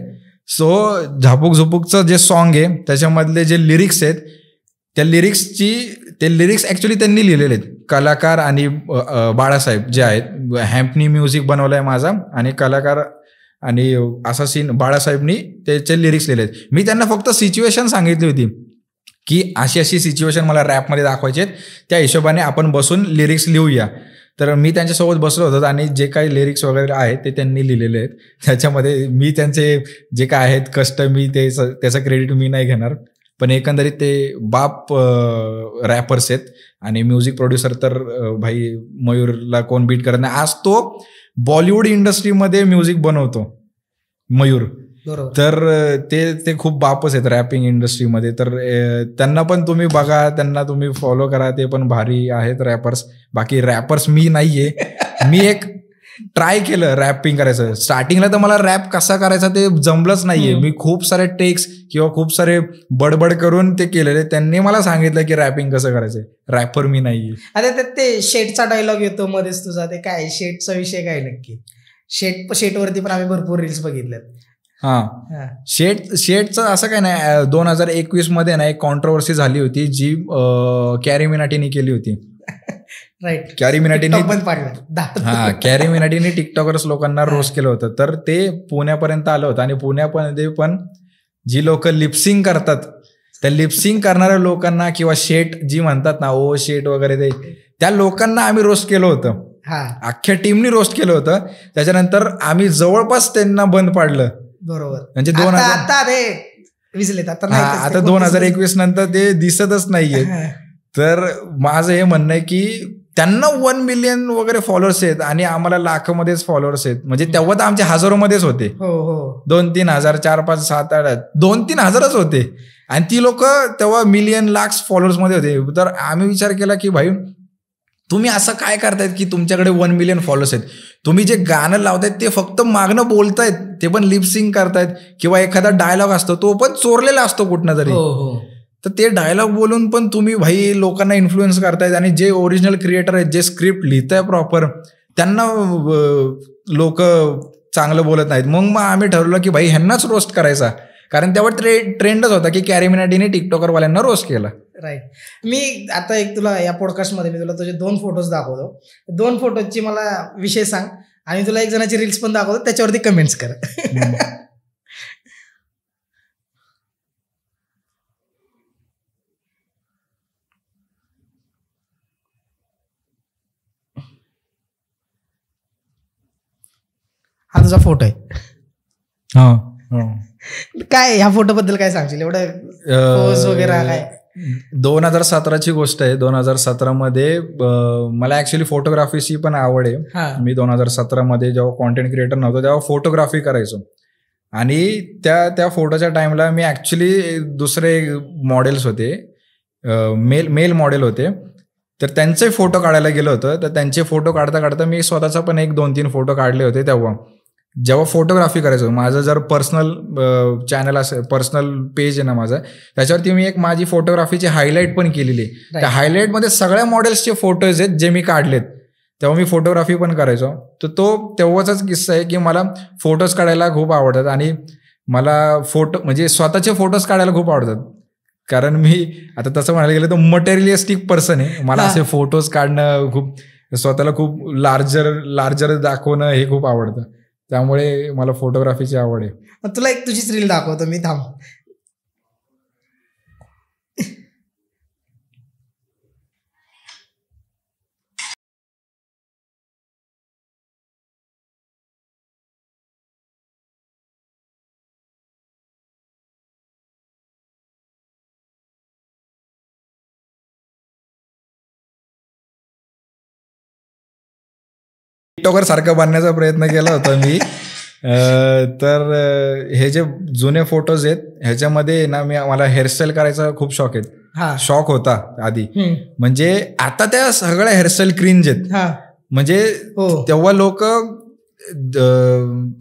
सो झापूक झुपूकचं जे सॉन्ग आहे त्याच्यामधले जे लिरिक्स आहेत, ते लिरिक्स ऍक्च्युली त्यांनी लिहिलेले आहेत. कलाकार आणि बाळासाहेब जे आहेत, हॅम्पनी म्युझिक बनवलंय माझा, आणि कलाकार आणि असासीन बाळासाहेबनी त्याचे लिरिक्स लिहिले आहेत. मी त्यांना फक्त सिच्युएशन सांगितली होती की अशी सिच्युएशन मला रॅपमध्ये दाखवायची आहेत, त्या हिशोबाने आपण बसून लिरिक्स लिहूया. तर मी त्यांच्यासोबत बसलो होतो आणि जे काही लिरिक्स वगैरे आहेत ते त्यांनी लिहिलेले आहेत. त्याच्यामध्ये मी त्यांचे जे काय आहेत कष्ट, मी त्याचं क्रेडिट मी नाही घेणार. पण एकंदरीत ते बाप रॅपर्स आहेत. आणि म्युझिक प्रोड्युसर तर भाई मयूरला कोण बीट करत नाही. आज तो बॉलिवूड इंडस्ट्रीमध्ये म्युझिक बनवतो मयूर. तर ते खूप बापच आहेत रॅपिंग इंडस्ट्रीमध्ये. तर त्यांना पण तुम्ही बघा, त्यांना तुम्ही फॉलो करा, ते पण भारी आहेत रॅपर्स. बाकी रॅपर्स मी नाहीये. मी एक ट्राय केलं रॅपिंग करायचं. स्टार्टिंगला तर मला रॅप कसा करायचा ते जमलंच नाहीये. मी खूप सारे टेक्स किंवा खूप सारे बडबड करून ते केलेले. त्यांनी मला सांगितलं की रॅपिंग कसं करायचंय. रॅपर मी नाहीये. अरे ते शेटचा डायलॉग येतो मध्येच तुझा, ते काय शेटचा विषय काय नक्की? शेटवरती पण आम्ही भरपूर रील्स बघितल्यात. शेटचं असं काय नाही. 2021 मध्ये ना एक कॉन्ट्रोवर्सी झाली होती जी कॅरी मिनाटीने केली होती. राईट, कॅरी मिनाटीने कॅरी मिनाटीने टिकटॉकर्स लोकांना रोस्ट केलं होतं. तर ते पुण्यापर्यंत आलं होतं. आणि पुण्यामध्ये पण जी लोक लिपसिंग करतात, त्या लिपसिंग करणाऱ्या लोकांना किंवा शेट जी म्हणतात ना, ओ शेट वगैरे, ते त्या लोकांना आम्ही रोस्ट केलं होतं. अख्ख्या टीमनी रोस्ट केलं होतं. त्याच्यानंतर आम्ही जवळपास त्यांना बंद पाडलं. बरोबर. म्हणजे आता 2021 नंतर ते दिसतच नाहीये. तर माझं हे म्हणणं आहे की त्यांना 1 मिलियन वगैरे फॉलोअर्स आहेत आणि आम्हाला लाखामध्येच फॉलोअर्स आहेत. म्हणजे तेव्हा तर आमचे हजारोमध्येच होते. 2-3 हजार, 4-5, 7-8, 2-3 हजारच होते. आणि ती लोक तेव्हा मिलियन लाख फॉलोअर्स मध्ये होते. तर आम्ही विचार केला की भाई तुम्ही असं काय करतायत की तुमच्याकडे 1 मिलियन फॉलोअर्स आहेत, तुम्ही जे गाणं लावतायत ते फक्त मागणं बोलतायत, ते पण लिपसिंग करतायत, किंवा एखादा डायलॉग असतो तो पण चोरलेला असतो कुठनं तरी. तर ते डायलॉग बोलून पण तुम्ही भाई लोकांना इन्फ्लुएन्स करतायत. आणि जे ओरिजिनल क्रिएटर आहेत, जे स्क्रिप्ट लिहिताय प्रॉपर, त्यांना लोक चांगलं बोलत नाहीत. मग आम्ही ठरवलं की भाई ह्यांनाच रोस्ट करायचा, कारण तेव्हा ट्रेंडच होता की कॅरी मिनाटीने टिकटॉकरवाल्यांना रोस्ट केला. राईट. मी आता एक तुला या पॉडकास्टमध्ये मी तुला तुझे 2 फोटोज दाखवतो. 2 फोटोची मला विषय सांग आणि तुला एक जणाची रील्स पण दाखवतो, त्याच्यावरती कमेंट्स कर. हा तुझा फोटो आहे. काय ह्या फोटोबद्दल काय सांगशील? एवढं पोज वगैरे काय? 2017ची गोष्ट आहे. 2017मध्ये मला ऍक्च्युली फोटोग्राफीची पण आवड आहे. मी 2017मध्ये जेव्हा कॉन्टेंट क्रिएटर नव्हतो तेव्हा फोटोग्राफी करायचो आणि त्या फोटोच्या टाइमला मी ऍक्च्युली दुसरे मॉडेल्स होते, मेल मॉडेल होते, तर त्यांचे फोटो काढायला गेलो होतं. तर त्यांचे फोटो काढता काढता मी स्वतःचा पण 1-2-3 फोटो काढले होते. तेव्हा जेव्हा फोटोग्राफी करायचो, माझं जर पर्सनल चॅनल असेल, पर्सनल पेज आहे ना माझं, त्याच्यावरती मी एक माझी फोटोग्राफीची हायलाईट पण केलेली आहे. त्या हायलाईटमध्ये सगळ्या मॉडेल्सचे फोटोज आहेत जे मी काढलेत. तेव्हा मी फोटोग्राफी पण करायचो. तर तो तेव्हाचाच किस्सा आहे की मला फोटोज काढायला खूप आवडतात आणि मला म्हणजे स्वतःचे फोटोज काढायला खूप आवडतात. कारण मी आता तसं म्हणायला गेलं तर मटेरियलिस्टिक पर्सन आहे. मला असे फोटोज काढणं, खूप स्वतःला खूप लार्जर दाखवणं हे खूप आवडतं. त्यामुळे मला फोटोग्राफीची आवड आहे. तुला एक तुझीच रील दाखवतो मी, थांब. टिकटॉकर सारखं बनण्याचा प्रयत्न केला होता मी. तर हे जे जुने फोटोज आहेत ह्याच्यामध्ये ना मला हेअरस्टाईल करायचा खूप शौक होता आधी. म्हणजे आता त्या सगळ्या हेअरस्टाईल क्रिंज आहेत. म्हणजे तेव्हा लोक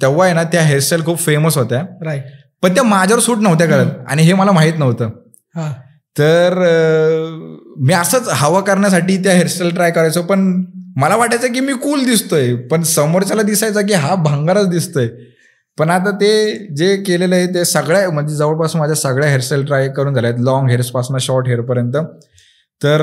तेव्हा आहे ना त्या हेअरस्टाईल खूप फेमस होत्या, पण त्या माझ्यावर सूट नव्हत्या करत आणि हे मला माहित नव्हतं. तर मी असंच हवा करण्यासाठी त्या हेअरस्टाईल ट्राय करायचो, पण मला वाटायचं की मी कूल दिसतोय, पण समोरच्याला दिसायचं की हा भंगारच दिसतोय. पण आता ते जे केलेलं आहे ते सगळ्या म्हणजे जवळपास माझ्या सगळ्या हेअरस्टाईल ट्राय करून झाल्या आहेत, लॉंग हेअर्सपासून शॉर्ट हेअरपर्यंत. तर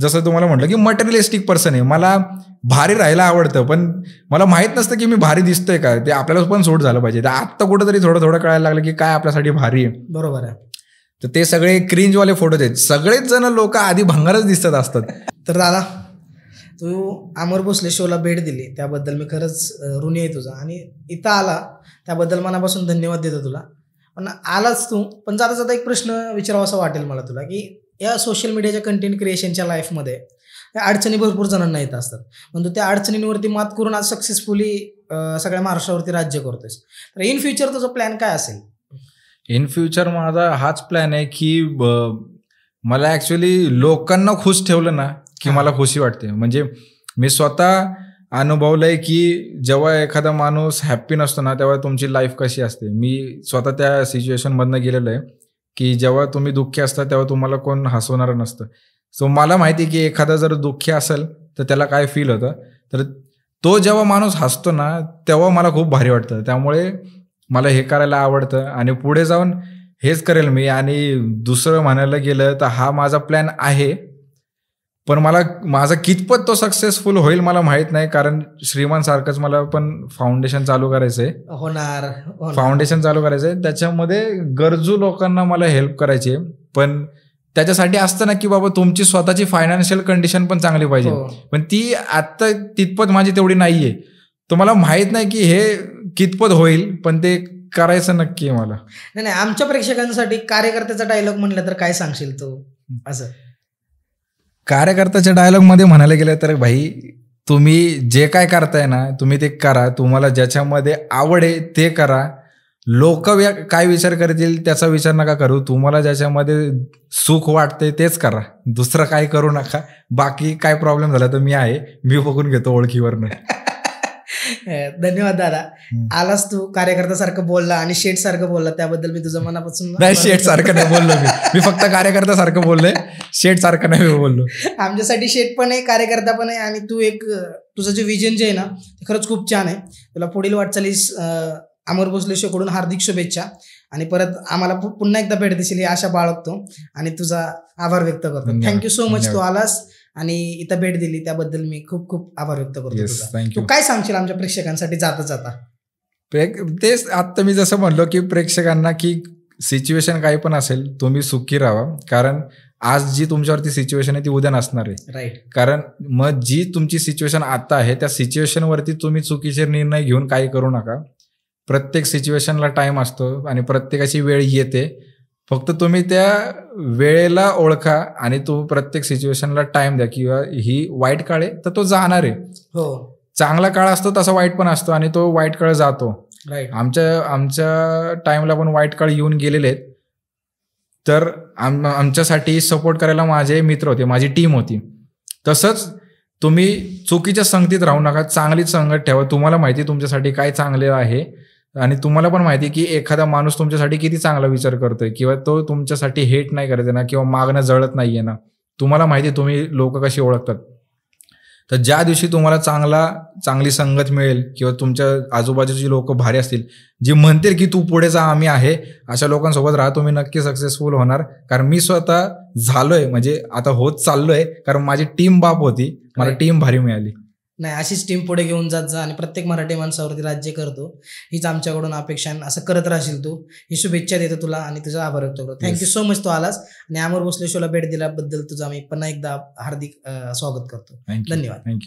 जसं तुम्हाला म्हटलं की मटेरियलिस्टिक पर्सन आहे, मला भारी राहायला आवडतं, पण मला माहित नसतं की मी भारी दिसतोय का. ते आपल्याला पण सूट झालं पाहिजे. आत्ता कुठंतरी थोडं कळायला लागलं की काय आपल्यासाठी भारी आहे. बरोबर आहे. तर ते सगळे क्रिंजवाले फोटोज आहेत. सगळेच जण लोक आधी भंगारच दिसत असतात. तर दादा, तू अमर भोसले शोला भेट दिली त्याबद्दल मी खरंच ऋणी आहे तुझा, आणि इथं आला त्याबद्दल मनापासून धन्यवाद देतो तुला. पण आलाच तू, पण जाता जाता एक प्रश्न विचारावा असं वाटेल मला तुला, की या सोशल मीडियाच्या कंटेंट क्रिएशनच्या लाईफमध्ये अडचणी भरपूर जणांना येत असतात, पण तू त्या अडचणींवरती मात करून आज सक्सेसफुली सगळ्या महाराष्ट्रावरती राज्य करतोयस. तर इन फ्युचर तुझा प्लॅन काय असेल? इन फ्युचर माझा हाच प्लॅन आहे की मला ॲक्च्युली लोकांना खुश ठेवलं ना की मला खुशी वाटते. म्हणजे मी स्वतः अनुभवलंय की जेव्हा एखादा माणूस हॅप्पी नसतो ना तेव्हा तुमची लाईफ कशी असते. मी स्वतः त्या सिच्युएशनमधनं गेलेलं आहे की जेव्हा तुम्ही दुःखी असता तेव्हा तुम्हाला कोण हसवणारं नसतं. सो मला माहिती आहे की एखादा जर दुःखी असेल तर त्याला काय फील होतं. तर तो जेव्हा माणूस हसतो ना तेव्हा मला खूप भारी वाटतं. त्यामुळे मला हे करायला आवडतं आणि पुढे जाऊन हेच करेल मी. आणि दुसरं म्हणायला गेलं तर हा माझा प्लॅन आहे, पण माझा कितपत तो सक्सेसफुल होईल मला माहित नाही. कारण श्रीमान सारखंच मला पण फाउंडेशन चालू करायचंय. फाउंडेशन चालू करायचंय, त्याच्यामध्ये गरजू लोकांना मला हेल्प करायची आहे. पण त्याच्यासाठी असतं ना की बाबा तुमची स्वतःची फायनान्शियल कंडिशन पण चांगली पाहिजे. पण ती आता तितपत माझी तेवढी नाहीये. तर मला माहित नाही की हे कितपत होईल, पण ते करायचं नक्की आहे मला. नाही, आमच्या प्रेक्षकांसाठी कार्यकर्त्याचा डायलॉग म्हणलं तर काय सांगशील तू? असं कार्यकर्त्याच्या डायलॉग मध्ये म्हणायला गेलं तर भाई, तुम्ही जे काय करताय ना तुम्ही ते करा. तुम्हाला ज्याच्यामध्ये आवड आहे ते करा. लोक काय विचार करतील त्याचा विचार नका करू. तुम्हाला ज्याच्यामध्ये सुख वाटते तेच करा, दुसरं काय करू नका. बाकी काय प्रॉब्लेम झाला तर मी आहे, मी बघून घेतो ओळखीवरनं. धन्यवाद दादा. आलास तू, कार्यकर्त्यासारखं बोलला आणि शेठ सारखं बोलला, त्याबद्दल मी तुझं मनापासून. नाही, शेठ सारखं नाही बोललो मी फक्त कार्यकर्त्यासारखं बोललोय, शेठ सारखं नाही बोललो. आमच्यासाठी शेठ पण आहे, कार्यकर्ता पण आहे, आणि तू एक तुझं जे विजन जे आहे ना ते खरंच खूप छान आहे. तुला पुढील वाटचालीस अमर भोसले शो कडून हार्दिक शुभेच्छा, आणि परत आम्हाला पुन्हा एकदा भेट देशील ही आशा बाळगतो आणि तुझा आभार व्यक्त करतो. थँक्यू सो मच तू आलास आणि इथं भेट दिली त्याबद्दल मी खूप खूप आभार व्यक्त करतो. तू काय सांगशील आमच्या प्रेक्षकांसाठी जाता जाता? तेच आता मी जसं म्हणलो की प्रेक्षकांना की सिच्युएशन काही पण असेल तुम्ही सुखी राहा. कारण आज जी तुमच्यावरती सिच्युएशन आहे ती उद्या नसणार आहे. राईट. कारण मग जी तुमची सिच्युएशन आता आहे त्या सिच्युएशन वरती तुम्ही चुकीचे निर्णय घेऊन काही करू नका. प्रत्येक सिच्युएशनला टाइम असतो आणि प्रत्येकाची वेळ येते. फक्त तुम्ही त्या वेळेला ओळखा आणि तो प्रत्येक सिच्युएशनला टाइम द्या, किंवा ही वाईट काळ आहे तर तो जाणार आहे. हो, चांगला काळ असतो तसा वाईट पण असतो आणि तो वाईट काळ जातो. राईट. आमच्या टाइमला पण वाईट काळ येऊन गेलेले आहेत. तर आमच्यासाठी सपोर्ट करायला माझे मित्र होते, माझी टीम होती. तसंच तुम्ही चुकीच्या संगतीत राहू नका, चांगलीच संगत ठेवा. तुम्हाला माहिती तुमच्यासाठी काय चांगले आहे आणि तुम्हाला पण माहिती की एखादा माणूस तुमच्यासाठी किती चांगला विचार करतोय, किंवा तो तुमच्यासाठी हेट नाही करत ना, किंवा मागणं जळत नाहीये ना. तुम्हाला माहिती तुम्ही लोक कशी ओळखतात. तर ज्या दिवशी तुम्हाला चांगली संगत मिळेल, किंवा तुमच्या आजूबाजूची लोक भारी असतील, जे म्हणतील की तू पुढे जा, आम्ही आहे, अशा लोकांसोबत राहा, तुम्ही नक्की सक्सेसफुल होणार. कारण मी स्वतः झालोय, म्हणजे आता होत चाललोय, कारण माझी टीम बाप होती, मला टीम भारी मिळाली. नाही, अशीच टीम पुढे घेऊन जात जा आणि प्रत्येक मराठी माणसावरती राज्य करतो, हीच आमच्याकडून अपेक्षा. असं करत राहशील तू, ही शुभेच्छा देतो तुला आणि तुझा आभार व्यक्त करतो. थँक्यू सो मच तू आलास आणि अमर भोसले शोला भेट दिल्याबद्दल तुझा मी पुन्हा एकदा हार्दिक स्वागत करतो. धन्यवाद.